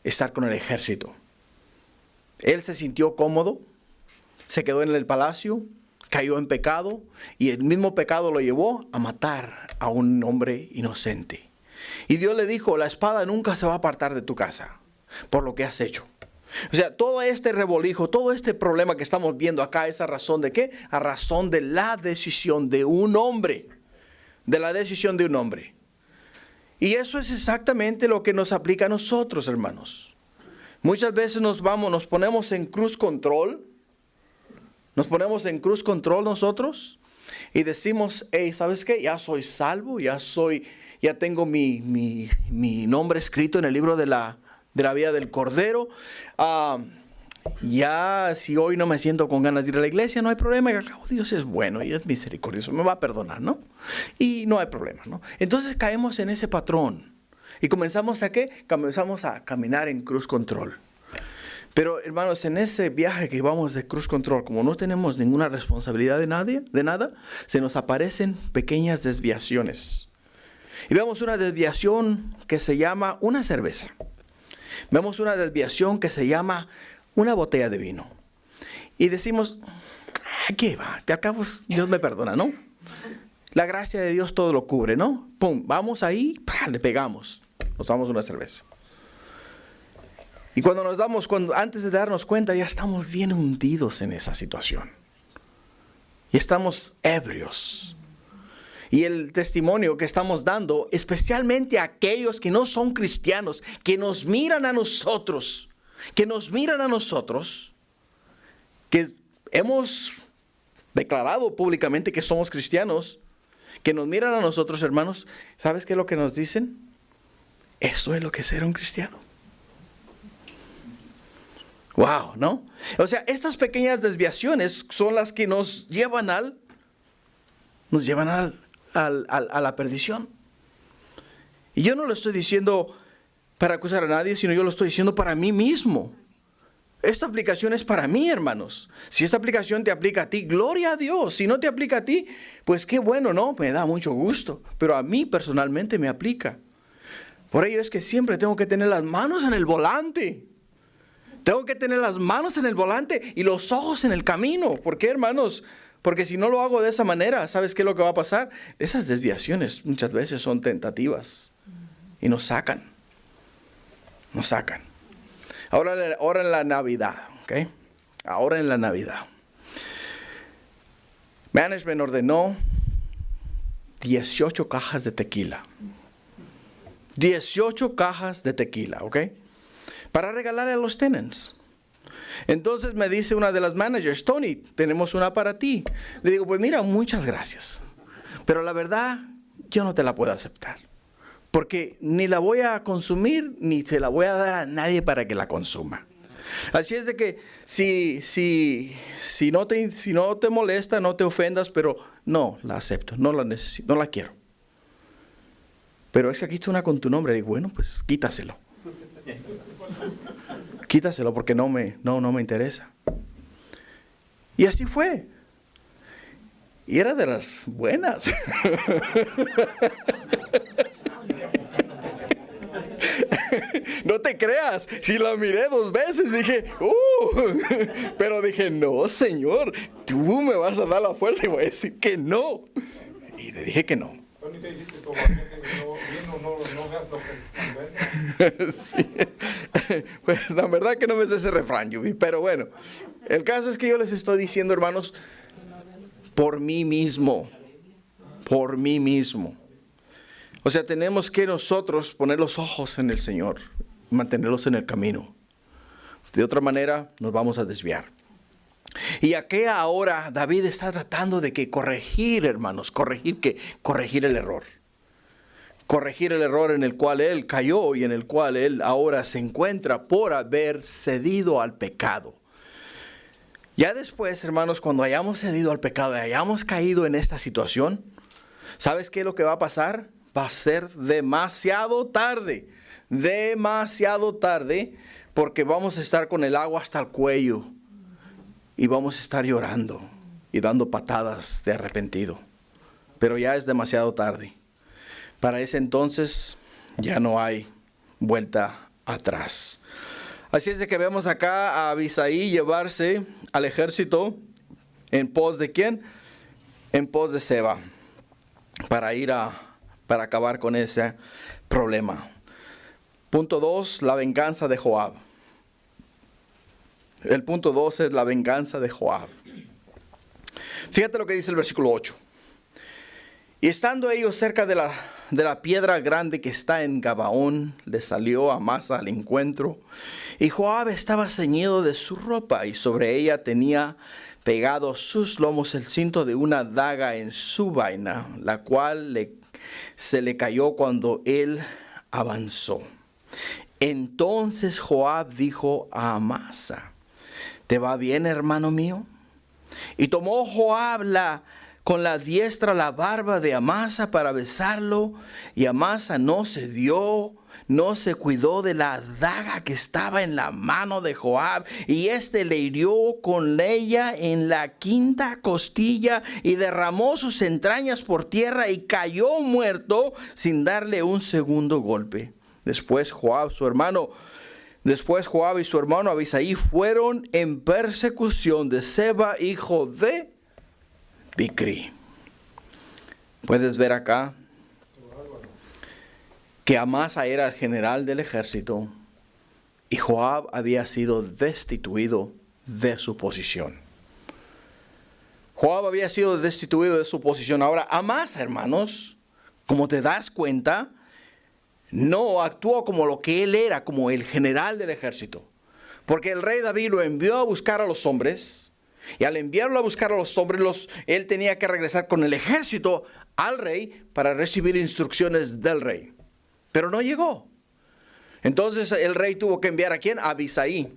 estar con el ejército. Él se sintió cómodo, se quedó en el palacio, cayó en pecado, y el mismo pecado lo llevó a matar a un hombre inocente. Y Dios le dijo: la espada nunca se va a apartar de tu casa por lo que has hecho. O sea, todo este revoltijo, todo este problema que estamos viendo acá es a razón de ¿qué? A razón de la decisión de un hombre. De la decisión de un hombre. Y eso es exactamente lo que nos aplica a nosotros, hermanos. Muchas veces nos ponemos en cruise control. Nos ponemos en cruise control nosotros y decimos: hey, ¿sabes qué? Ya soy salvo, ya tengo mi nombre escrito en el libro de la vida del Cordero. Ya si hoy no me siento con ganas de ir a la iglesia, no hay problema, y al cabo Dios es bueno y es misericordioso, me va a perdonar, ¿no? Y no hay problema, ¿no? Entonces caemos en ese patrón y comenzamos ¿a qué? Comenzamos a caminar en cruise control. Pero hermanos, en ese viaje que vamos de cruise control, como no tenemos ninguna responsabilidad de nada, se nos aparecen pequeñas desviaciones. Y vemos una desviación que se llama una cerveza. Vemos una desviación que se llama una botella de vino. Y decimos: ¿qué va? De acá Dios me perdona, ¿no? La gracia de Dios todo lo cubre, ¿no? Pum, vamos ahí, le pegamos, nos damos una cerveza. Y antes de darnos cuenta, ya estamos bien hundidos en esa situación. Y estamos ebrios. Y el testimonio que estamos dando, especialmente a aquellos que no son cristianos, que nos miran a nosotros, que hemos declarado públicamente que somos cristianos, que nos miran a nosotros, hermanos, ¿sabes qué es lo que nos dicen? Esto es lo que es ser un cristiano. Wow, ¿no? O sea, estas pequeñas desviaciones son las que nos llevan a la perdición. Y yo no lo estoy diciendo para acusar a nadie, sino yo lo estoy diciendo para mí mismo. Esta aplicación es para mí, hermanos. Si esta aplicación te aplica a ti, gloria a Dios. Si no te aplica a ti, pues qué bueno, ¿no? Me da mucho gusto. Pero a mí personalmente me aplica. Por ello es que siempre tengo que tener las manos en el volante. Tengo que tener las manos en el volante y los ojos en el camino. ¿Por qué, hermanos? Porque si no lo hago de esa manera, ¿sabes qué es lo que va a pasar? Esas desviaciones muchas veces son tentativas y nos sacan. Ahora en la Navidad, ¿ok? Ahora en la Navidad. Management ordenó 18 cajas de tequila. 18 cajas de tequila, ¿ok? Para regalarle a los tenants. Entonces me dice una de las managers: Tony, tenemos una para ti. Le digo: pues mira, muchas gracias, pero la verdad yo no te la puedo aceptar, porque ni la voy a consumir ni se la voy a dar a nadie para que la consuma. Así es de que si no te molesta, no te ofendas, pero no la acepto, no la necesito, no la quiero. Pero es que aquí está una con tu nombre. Le digo: bueno, pues quítaselo. quítaselo porque no me interesa. Y así fue. Y era de las buenas. No te creas, si la miré 2 veces dije, pero dije, no, Señor, tú me vas a dar la fuerza y voy a decir que no. Y le dije que no. Sí. Pues la verdad que no me sé ese refrán, Yubi, pero bueno, el caso es que yo les estoy diciendo, hermanos, por mí mismo. O sea, tenemos que nosotros poner los ojos en el Señor, mantenerlos en el camino. De otra manera, nos vamos a desviar. Y aquí ahora David está tratando de que corregir, hermanos, corregir el error. Corregir el error en el cual él cayó y en el cual él ahora se encuentra por haber cedido al pecado. Ya después, hermanos, cuando hayamos cedido al pecado y hayamos caído en esta situación, ¿sabes qué es lo que va a pasar? Va a ser demasiado tarde, porque vamos a estar con el agua hasta el cuello y vamos a estar llorando y dando patadas de arrepentido. Pero ya es demasiado tarde. Para ese entonces ya no hay vuelta atrás. Así es de que vemos acá a Abisai llevarse al ejército en pos de ¿quién? En pos de Seba, para acabar con ese problema. Punto 2, la venganza de Joab. El punto 2 es la venganza de Joab. Fíjate lo que dice el versículo 8. Y estando ellos cerca de la piedra grande que está en Gabaón, le salió Amasa al encuentro. Y Joab estaba ceñido de su ropa, y sobre ella tenía pegado sus lomos el cinto de una daga en su vaina, la cual se le cayó cuando él avanzó. Entonces Joab dijo a Amasa: ¿te va bien, hermano mío? Y tomó Joab con la diestra la barba de Amasa para besarlo, y Amasa no se cuidó de la daga que estaba en la mano de Joab, y éste le hirió con ella en la 5ª costilla, y derramó sus entrañas por tierra, y cayó muerto sin darle un segundo golpe. Después Joab y su hermano Abisai fueron en persecución de Seba, hijo de Bicri. Puedes ver acá que Amasa era el general del ejército y Joab había sido destituido de su posición. Ahora, Amasa, hermanos, como te das cuenta, no actuó como lo que él era, como el general del ejército. Porque el rey David lo envió a buscar a los hombres, y al enviarlo a buscar a los hombres, él tenía que regresar con el ejército al rey para recibir instrucciones del rey. Pero no llegó. Entonces el rey tuvo que enviar ¿a quién? A Abisai.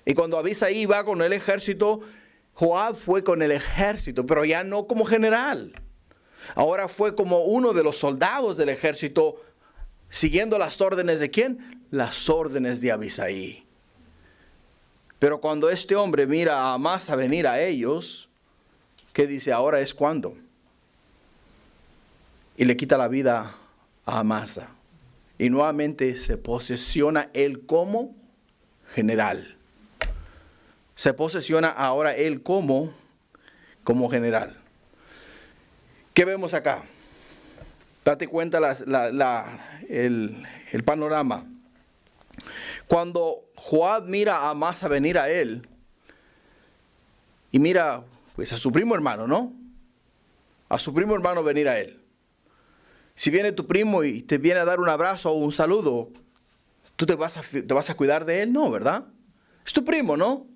Y cuando Abisai va con el ejército, Joab fue con el ejército, pero ya no como general. Ahora fue como uno de los soldados del ejército, siguiendo las órdenes de ¿quién? Las órdenes de Abisai. Pero cuando este hombre mira a Amasa venir a ellos, ¿qué dice? Ahora es cuando. Y le quita la vida a Amasa. Y nuevamente se posesiona él como general. Se posesiona ahora él como general. ¿Qué vemos acá? Date cuenta el panorama. Cuando Joab mira a Amasa venir a él, y mira pues a su primo hermano, ¿no? A su primo hermano venir a él. Si viene tu primo y te viene a dar un abrazo o un saludo, ¿tú te vas a cuidar de él? No, ¿verdad? Es tu primo, ¿no?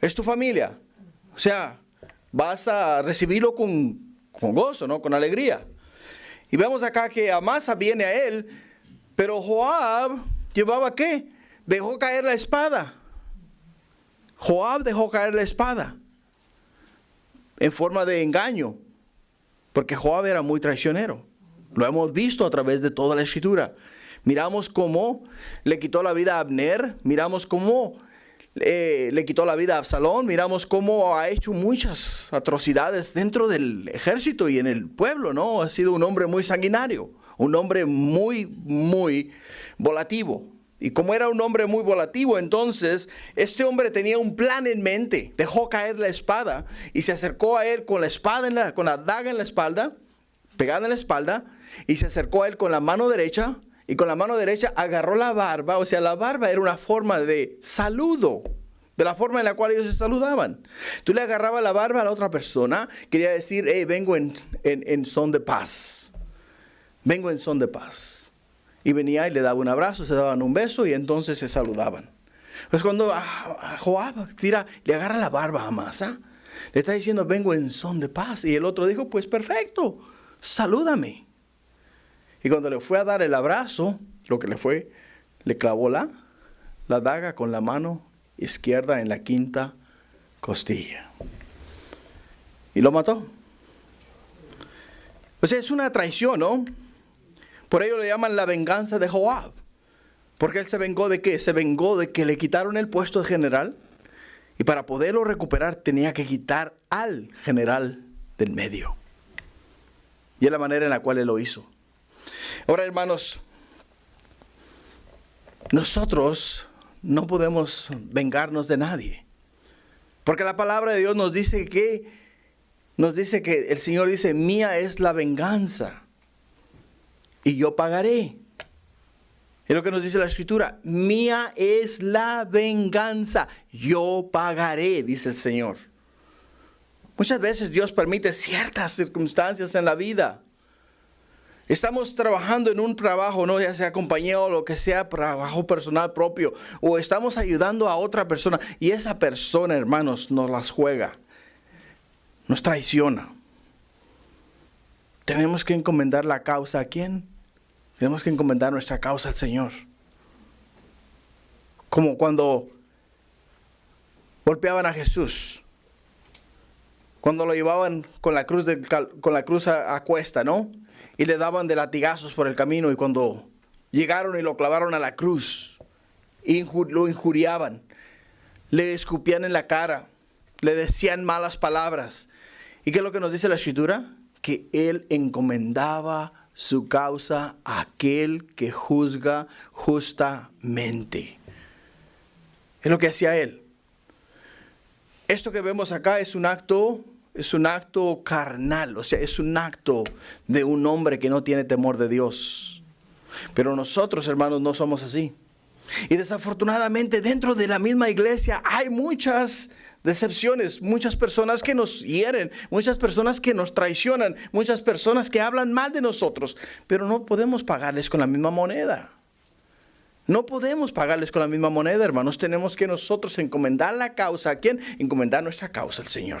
Es tu familia. O sea, vas a recibirlo con gozo, ¿no? Con alegría. Y vemos acá que Amasa viene a él, pero Joab llevaba ¿qué? Dejó caer la espada. Joab dejó caer la espada en forma de engaño, porque Joab era muy traicionero. Lo hemos visto a través de toda la escritura. Miramos cómo le quitó la vida a Abner, miramos cómo le quitó la vida a Absalón, miramos cómo ha hecho muchas atrocidades dentro del ejército y en el pueblo, ¿no? Ha sido un hombre muy sanguinario, un hombre muy volativo. Y como era un hombre muy volativo, entonces este hombre tenía un plan en mente. Dejó caer la espada y se acercó a él con la espada, con la daga en la espalda, pegada en la espalda, y se acercó a él con la mano derecha. Y con la mano derecha agarró la barba. O sea, la barba era una forma de saludo, de la forma en la cual ellos se saludaban. Tú le agarrabas la barba a la otra persona, quería decir, hey, vengo en son de paz. Vengo en son de paz. Y venía y le daba un abrazo, se daban un beso y entonces se saludaban. Pues cuando Joab le agarra la barba a Amasa, le está diciendo, vengo en son de paz. Y el otro dijo, pues perfecto, salúdame. Y cuando le fue a dar el abrazo, le clavó la daga con la mano izquierda en la quinta costilla. Y lo mató. O sea, es una traición, ¿no? Por ello le llaman la venganza de Joab. Porque él se vengó ¿de qué? Se vengó de que le quitaron el puesto de general. Y para poderlo recuperar tenía que quitar al general del medio. Y es la manera en la cual él lo hizo. Ahora, hermanos, nosotros no podemos vengarnos de nadie. Porque la palabra de Dios nos dice que el Señor dice, mía es la venganza y yo pagaré. Es lo que nos dice la Escritura, mía es la venganza, yo pagaré, dice el Señor. Muchas veces Dios permite ciertas circunstancias en la vida. Estamos trabajando en un trabajo, no ya sea compañía o lo que sea, trabajo personal propio, o estamos ayudando a otra persona y esa persona, hermanos, nos las juega, nos traiciona. Tenemos que encomendar la causa ¿a quién? Tenemos que encomendar nuestra causa al Señor. Como cuando golpeaban a Jesús, cuando lo llevaban con la cruz a cuesta, ¿no? Y le daban de latigazos por el camino. Y cuando llegaron y lo clavaron a la cruz, lo injuriaban, le escupían en la cara, le decían malas palabras. ¿Y qué es lo que nos dice la Escritura? Que él encomendaba su causa a aquel que juzga justamente. Es lo que hacía él. Esto que vemos acá es un acto carnal, o sea, es un acto de un hombre que no tiene temor de Dios. Pero nosotros, hermanos, no somos así. Y desafortunadamente dentro de la misma iglesia hay muchas decepciones, muchas personas que nos hieren, muchas personas que nos traicionan, muchas personas que hablan mal de nosotros, pero no podemos pagarles con la misma moneda. No podemos pagarles con la misma moneda, hermanos. Tenemos que nosotros encomendar la causa. ¿A quién? Encomendar nuestra causa al Señor.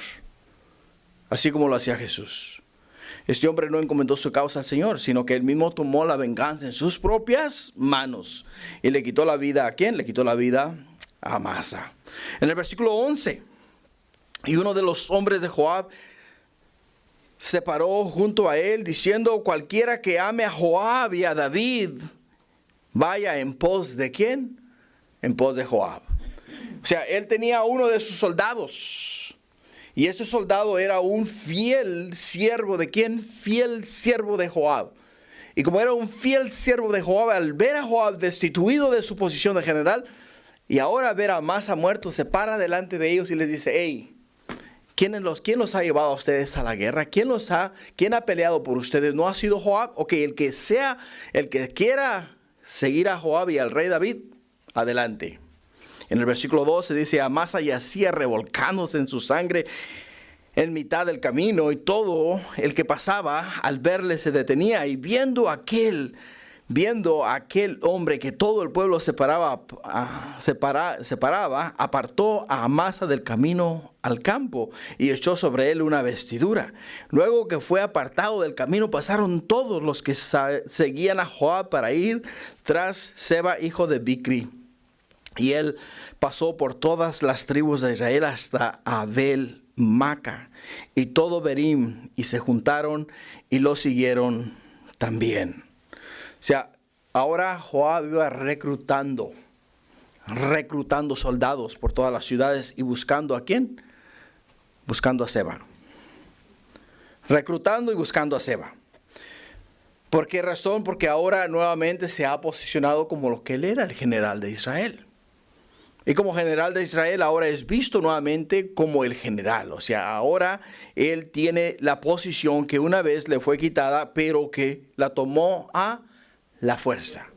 Así como lo hacía Jesús. Este hombre no encomendó su causa al Señor, sino que él mismo tomó la venganza en sus propias manos. Y le quitó la vida ¿a quién? Le quitó la vida a Amasa. En el versículo 11, y uno de los hombres de Joab se paró junto a él, diciendo, cualquiera que ame a Joab y a David, vaya en pos ¿de quién? En pos de Joab. O sea, él tenía uno de sus soldados. Y ese soldado era un fiel siervo ¿de quién? Fiel siervo de Joab. Y como era un fiel siervo de Joab, al ver a Joab destituido de su posición de general, y ahora ver a Amasa muerto, se para delante de ellos y les dice, hey, ¿quién los ha llevado a ustedes a la guerra? ¿Quién ha peleado por ustedes? ¿No ha sido Joab? Ok, el que quiera seguir a Joab y al rey David, adelante. En el versículo 12 dice, Amasa yacía revolcándose en su sangre en mitad del camino, y todo el que pasaba al verle se detenía, y viendo a aquel hombre que todo el pueblo separaba, apartó a Amasa del camino al campo y echó sobre él una vestidura. Luego que fue apartado del camino, pasaron todos los que seguían a Joab para ir tras Seba, hijo de Bicri. Y él pasó por todas las tribus de Israel hasta Abel Maca y todo Berim, y se juntaron y lo siguieron también. O sea, ahora Joab iba reclutando soldados por todas las ciudades y buscando ¿a quién? Buscando a Seba. Reclutando y buscando a Seba. ¿Por qué razón? Porque ahora nuevamente se ha posicionado como lo que él era, el general de Israel. Y como general de Israel ahora es visto nuevamente como el general. O sea, ahora él tiene la posición que una vez le fue quitada, pero que la tomó a la fuerza.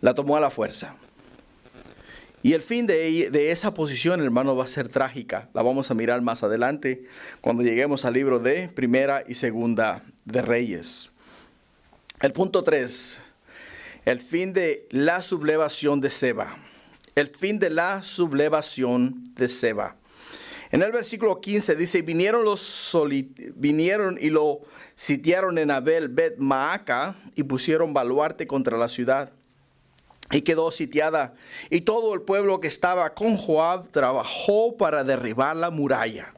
La tomó a la fuerza. Y el fin de esa posición, hermano, va a ser trágica. La vamos a mirar más adelante cuando lleguemos al libro de Primera y Segunda de Reyes. El punto 3. El fin de la sublevación de Seba. El fin de la sublevación de Seba. En el versículo 15 dice, vinieron y lo sitiaron en Abel Bet Maaca y pusieron baluarte contra la ciudad. Y quedó sitiada. Y todo el pueblo que estaba con Joab trabajó para derribar la muralla.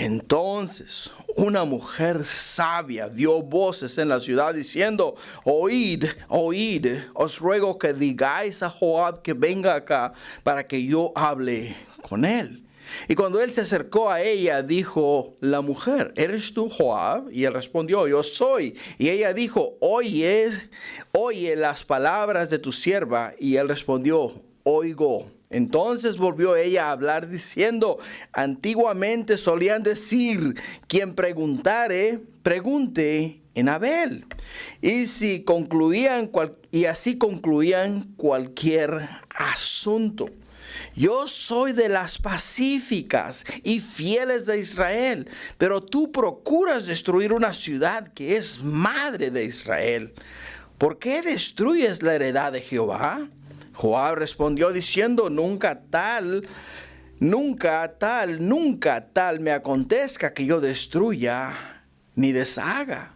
Entonces una mujer sabia dio voces en la ciudad diciendo, oíd, os ruego que digáis a Joab que venga acá para que yo hable con él. Y cuando él se acercó a ella, dijo la mujer, ¿eres tú Joab? Y él respondió, yo soy. Y ella dijo, oye las palabras de tu sierva. Y él respondió, oigo. Entonces volvió ella a hablar diciendo, antiguamente solían decir, quien preguntare, pregunte en Abel. Y así concluían cualquier asunto. Yo soy de las pacíficas y fieles de Israel, pero tú procuras destruir una ciudad que es madre de Israel. ¿Por qué destruyes la heredad de Jehová? Joab respondió diciendo, nunca tal me acontezca que yo destruya ni deshaga.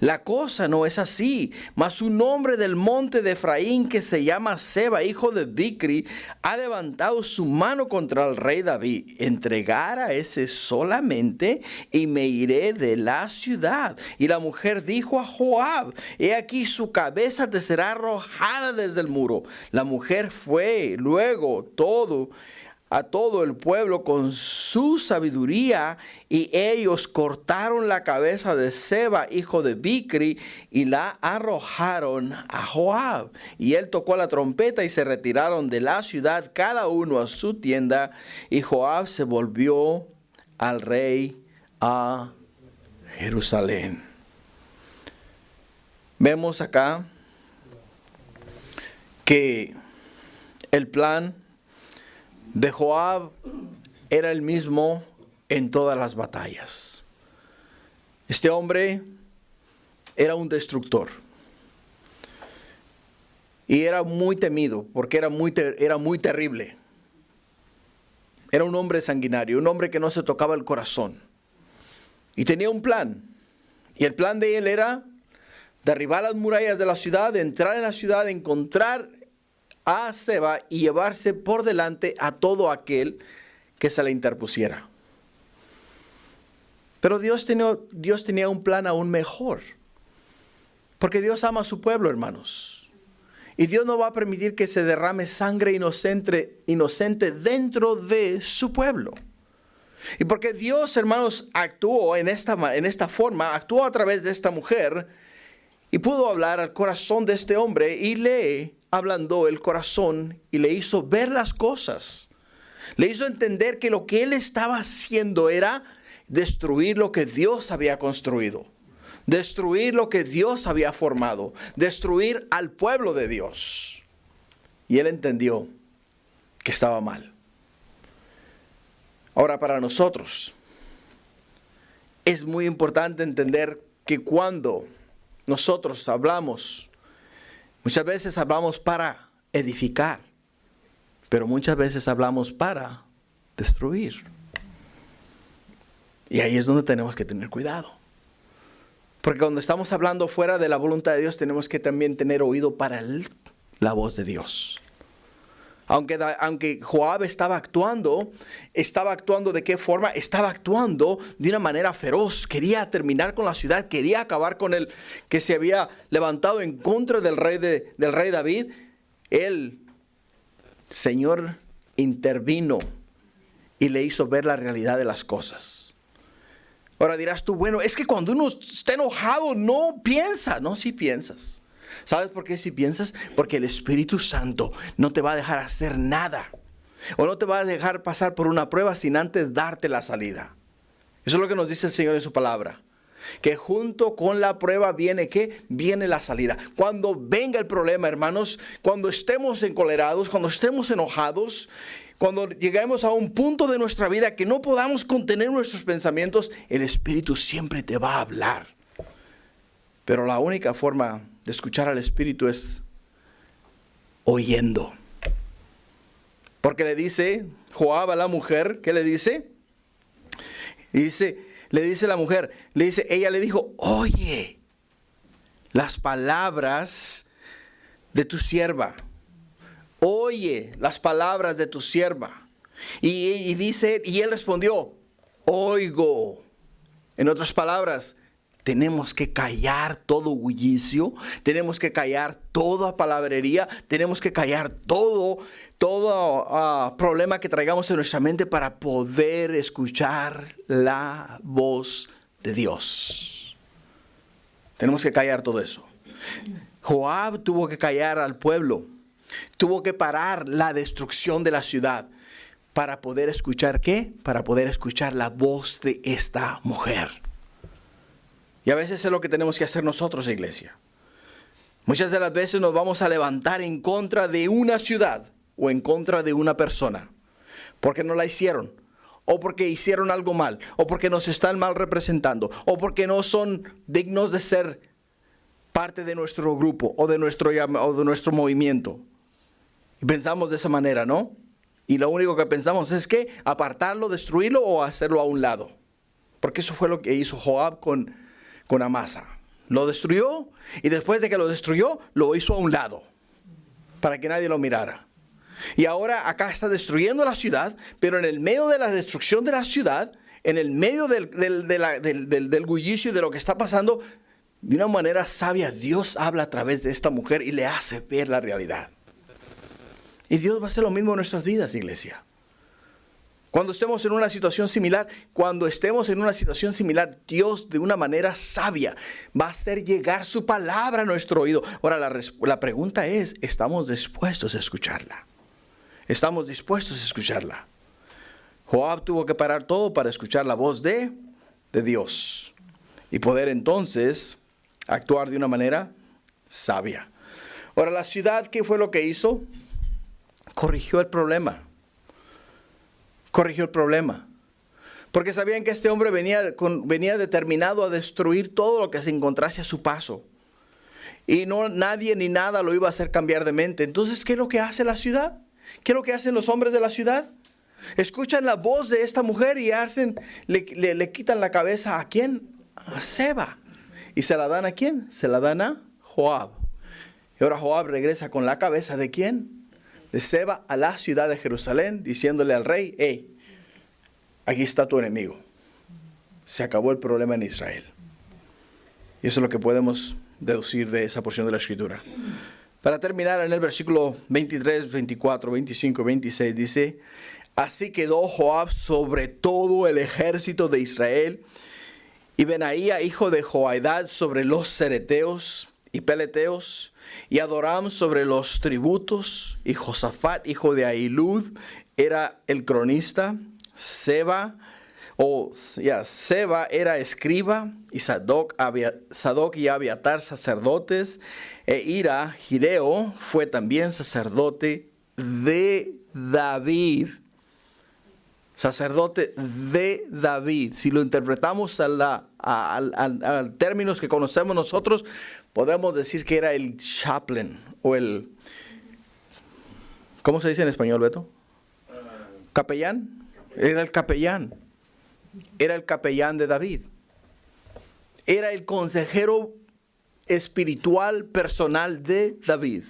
La cosa no es así, mas un hombre del monte de Efraín que se llama Seba, hijo de Bicri, ha levantado su mano contra el rey David. Entregar a ese solamente y me iré de la ciudad. Y la mujer dijo a Joab, he aquí su cabeza te será arrojada desde el muro. La mujer fue luego a todo el pueblo con su sabiduría, y ellos cortaron la cabeza de Seba, hijo de Bicri, y la arrojaron a Joab. Y él tocó la trompeta y se retiraron de la ciudad, cada uno a su tienda, y Joab se volvió al rey a Jerusalén. Vemos acá que el plan de Joab era el mismo en todas las batallas. Este hombre era un destructor. Y era muy temido porque era muy terrible. Era un hombre sanguinario, un hombre que no se tocaba el corazón. Y tenía un plan. Y el plan de él era derribar las murallas de la ciudad, entrar en la ciudad, encontrar a Seba y llevarse por delante a todo aquel que se le interpusiera. Pero Dios tenía un plan aún mejor. Porque Dios ama a su pueblo, hermanos. Y Dios no va a permitir que se derrame sangre inocente dentro de su pueblo. Y porque Dios, hermanos, actuó en esta forma, actuó a través de esta mujer y pudo hablar al corazón de este hombre y le ablandó el corazón y le hizo ver las cosas. Le hizo entender que lo que él estaba haciendo era destruir lo que Dios había construido, destruir lo que Dios había formado, destruir al pueblo de Dios. Y él entendió que estaba mal. Ahora, para nosotros es muy importante entender que cuando nosotros hablamos, muchas veces hablamos para edificar, pero muchas veces hablamos para destruir. Y ahí es donde tenemos que tener cuidado. Porque cuando estamos hablando fuera de la voluntad de Dios, tenemos que también tener oído para la voz de Dios. Aunque Joab estaba actuando ¿de qué forma? Estaba actuando de una manera feroz. Quería terminar con la ciudad, quería acabar con el que se había levantado en contra del rey David. El Señor intervino y le hizo ver la realidad de las cosas. Ahora dirás tú, bueno, es que cuando uno está enojado no piensa. No, sí piensas. ¿Sabes por qué si piensas? Porque el Espíritu Santo no te va a dejar hacer nada. O no te va a dejar pasar por una prueba sin antes darte la salida. Eso es lo que nos dice el Señor en su palabra. Que junto con la prueba viene, ¿qué? Viene la salida. Cuando venga el problema, hermanos, cuando estemos encolerados, cuando estemos enojados, cuando lleguemos a un punto de nuestra vida que no podamos contener nuestros pensamientos, el Espíritu siempre te va a hablar. Pero la única forma de escuchar al Espíritu es oyendo. Porque le dice Joab a la mujer, ¿qué le dice? Le dice la mujer, ella le dijo, oye las palabras de tu sierva. Oye las palabras de tu sierva. Y él respondió, oigo. En otras palabras, tenemos que callar todo bullicio, tenemos que callar toda palabrería, tenemos que callar todo problema que traigamos en nuestra mente para poder escuchar la voz de Dios. Tenemos que callar todo eso. Joab tuvo que callar al pueblo. Tuvo que parar la destrucción de la ciudad para poder escuchar ¿qué? Para poder escuchar la voz de esta mujer. Y a veces es lo que tenemos que hacer nosotros, iglesia. Muchas de las veces nos vamos a levantar en contra de una ciudad o en contra de una persona porque no la hicieron, o porque hicieron algo mal, o porque nos están mal representando, o porque no son dignos de ser parte de nuestro grupo o de nuestro movimiento. Y pensamos de esa manera, ¿no? Y lo único que pensamos es que apartarlo, destruirlo o hacerlo a un lado. Porque eso fue lo que hizo Joab con Amasa. Lo destruyó y después de que lo destruyó, lo hizo a un lado para que nadie lo mirara. Y ahora acá está destruyendo la ciudad, pero en el medio de la destrucción de la ciudad, en el medio del bullicio y de lo que está pasando, de una manera sabia, Dios habla a través de esta mujer y le hace ver la realidad. Y Dios va a hacer lo mismo en nuestras vidas, iglesia. Cuando estemos en una situación similar, Dios de una manera sabia va a hacer llegar su palabra a nuestro oído. Ahora la pregunta es, ¿estamos dispuestos a escucharla? ¿Estamos dispuestos a escucharla? Joab tuvo que parar todo para escuchar la voz de Dios y poder entonces actuar de una manera sabia. Ahora la ciudad, ¿qué fue lo que hizo? Corrigió el problema. Porque sabían que este hombre venía determinado a destruir todo lo que se encontrase a su paso. Y nadie ni nada lo iba a hacer cambiar de mente. Entonces, ¿qué es lo que hace la ciudad? ¿Qué es lo que hacen los hombres de la ciudad? Escuchan la voz de esta mujer y le quitan la cabeza ¿a quién? A Seba. ¿Y se la dan a quién? Se la dan a Joab. Y ahora Joab regresa con la cabeza ¿de quién? De Seba a la ciudad de Jerusalén, diciéndole al rey, hey, aquí está tu enemigo. Se acabó el problema en Israel. Y eso es lo que podemos deducir de esa porción de la Escritura. Para terminar, en el versículo 23, 24, 25, 26 dice, así quedó Joab sobre todo el ejército de Israel, y Benaía, hijo de Joiada, sobre los cereteos y peleteos, y Adoram sobre los tributos, y Josafat, hijo de Ahilud, era el cronista. Seba era escriba, y Sadoc y Abiatar sacerdotes, e Ira, Gireo, fue también sacerdote de David. Sacerdote de David. Si lo interpretamos a términos que conocemos nosotros, podemos decir que era el chaplain o el, ¿cómo se dice en español, Beto? Capellán. Era el capellán. Era el capellán de David. Era el consejero espiritual personal de David.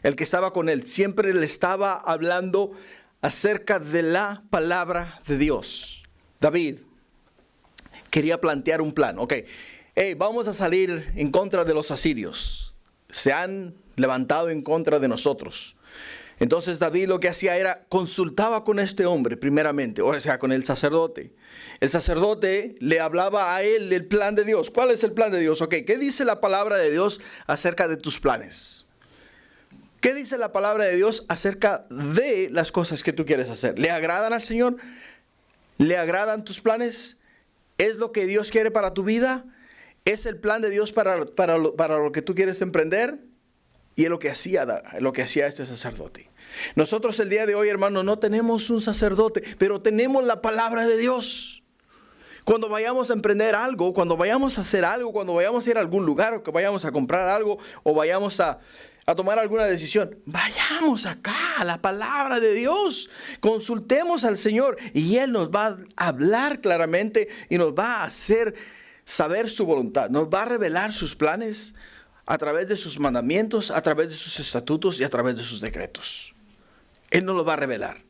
el que estaba con él, siempre le estaba hablando acerca de la palabra de Dios. David quería plantear un plan. Ok, vamos a salir en contra de los asirios. Se han levantado en contra de nosotros. Entonces David lo que hacía era consultaba con este hombre primeramente, o sea, con el sacerdote. El sacerdote le hablaba a él el plan de Dios. ¿Cuál es el plan de Dios? Ok, ¿qué dice la palabra de Dios acerca de tus planes? ¿Qué dice la palabra de Dios acerca de las cosas que tú quieres hacer? ¿Le agradan al Señor? ¿Le agradan tus planes? ¿Es lo que Dios quiere para tu vida? ¿Es el plan de Dios para lo que tú quieres emprender? Y es lo que hacía este sacerdote. Nosotros el día de hoy, hermanos, no tenemos un sacerdote, pero tenemos la palabra de Dios. Cuando vayamos a emprender algo, cuando vayamos a hacer algo, cuando vayamos a ir a algún lugar, o que vayamos a comprar algo, o vayamos a tomar alguna decisión, vayamos acá a la palabra de Dios, consultemos al Señor y Él nos va a hablar claramente y nos va a hacer saber su voluntad, nos va a revelar sus planes a través de sus mandamientos, a través de sus estatutos y a través de sus decretos. Él nos lo va a revelar.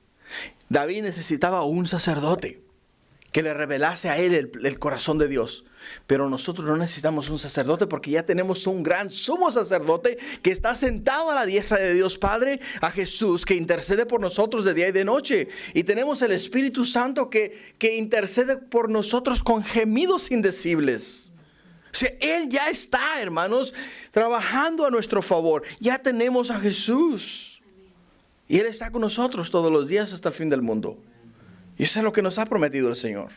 David necesitaba un sacerdote que le revelase a él el corazón de Dios. Pero nosotros no necesitamos un sacerdote porque ya tenemos un gran sumo sacerdote que está sentado a la diestra de Dios Padre, a Jesús, que intercede por nosotros de día y de noche. Y tenemos el Espíritu Santo que intercede por nosotros con gemidos indecibles. O sea, Él ya está, hermanos, trabajando a nuestro favor. Ya tenemos a Jesús. Y Él está con nosotros todos los días hasta el fin del mundo. Y eso es lo que nos ha prometido el Señor.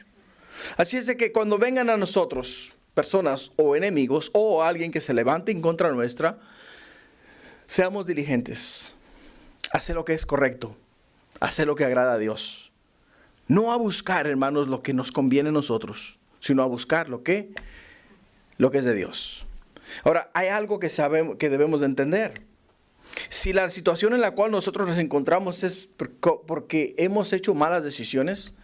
Así es de que cuando vengan a nosotros personas o enemigos o alguien que se levante en contra nuestra, seamos diligentes. Hacer lo que es correcto. Hacer lo que agrada a Dios. No a buscar, hermanos, lo que nos conviene a nosotros, sino a buscar lo que es de Dios. Ahora, hay algo que sabemos que debemos de entender. Si la situación en la cual nosotros nos encontramos es porque hemos hecho malas decisiones,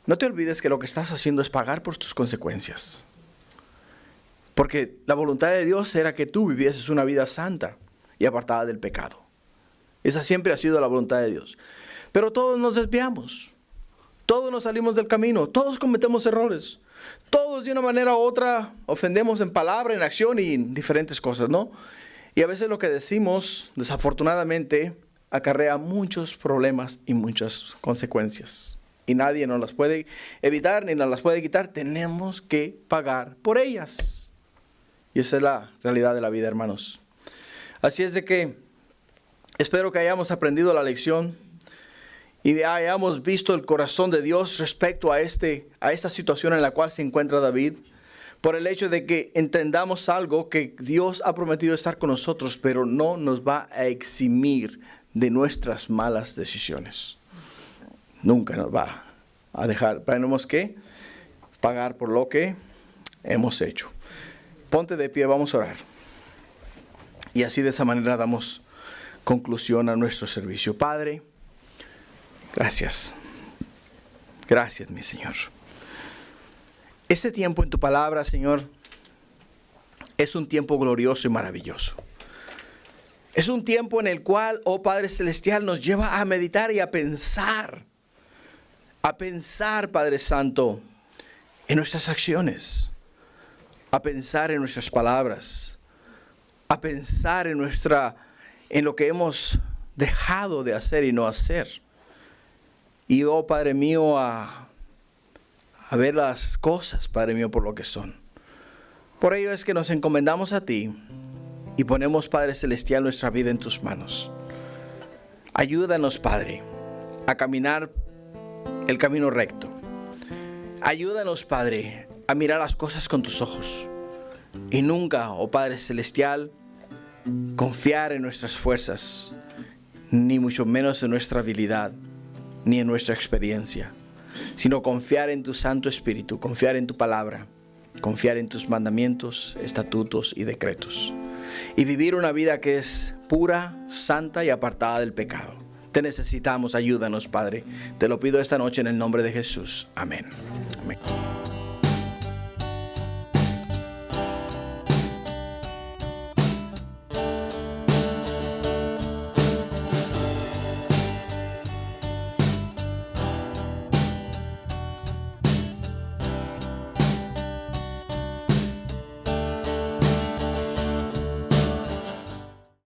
no te olvides que lo que estás haciendo es pagar por tus consecuencias. Porque la voluntad de Dios era que tú vivieses una vida santa y apartada del pecado. Esa siempre ha sido la voluntad de Dios. Pero todos nos desviamos. Todos nos salimos del camino. Todos cometemos errores. Todos de una manera u otra ofendemos en palabra, en acción y en diferentes cosas, ¿no? Y a veces lo que decimos, desafortunadamente, acarrea muchos problemas y muchas consecuencias. Y nadie nos las puede evitar ni nos las puede quitar. Tenemos que pagar por ellas. Y esa es la realidad de la vida, hermanos. Así es de que espero que hayamos aprendido la lección y hayamos visto el corazón de Dios respecto a esta situación en la cual se encuentra David. Por el hecho de que entendamos algo, que Dios ha prometido estar con nosotros, pero no nos va a eximir de nuestras malas decisiones. Nunca nos va a dejar. Tenemos que pagar por lo que hemos hecho. Ponte de pie, vamos a orar. Y así de esa manera damos conclusión a nuestro servicio. Padre, gracias. Gracias, mi Señor. Este tiempo en tu palabra, Señor, es un tiempo glorioso y maravilloso. Es un tiempo en el cual, oh Padre Celestial, nos lleva a meditar y a pensar, Padre Santo, en nuestras acciones, a pensar en nuestras palabras, a pensar en lo que hemos dejado de hacer y no hacer. Y, oh Padre mío, a ver las cosas, Padre mío, por lo que son. Por ello es que nos encomendamos a ti y ponemos, Padre Celestial, nuestra vida en tus manos. Ayúdanos, Padre, a caminar el camino recto. Ayúdanos, Padre, a mirar las cosas con tus ojos. Y nunca, oh Padre Celestial, confiar en nuestras fuerzas, ni mucho menos en nuestra habilidad, ni en nuestra experiencia, sino confiar en tu Santo Espíritu, confiar en tu palabra, confiar en tus mandamientos, estatutos y decretos, y vivir una vida que es pura, santa y apartada del pecado. Te necesitamos, ayúdanos, Padre. Te lo pido esta noche en el nombre de Jesús. Amén. Amén.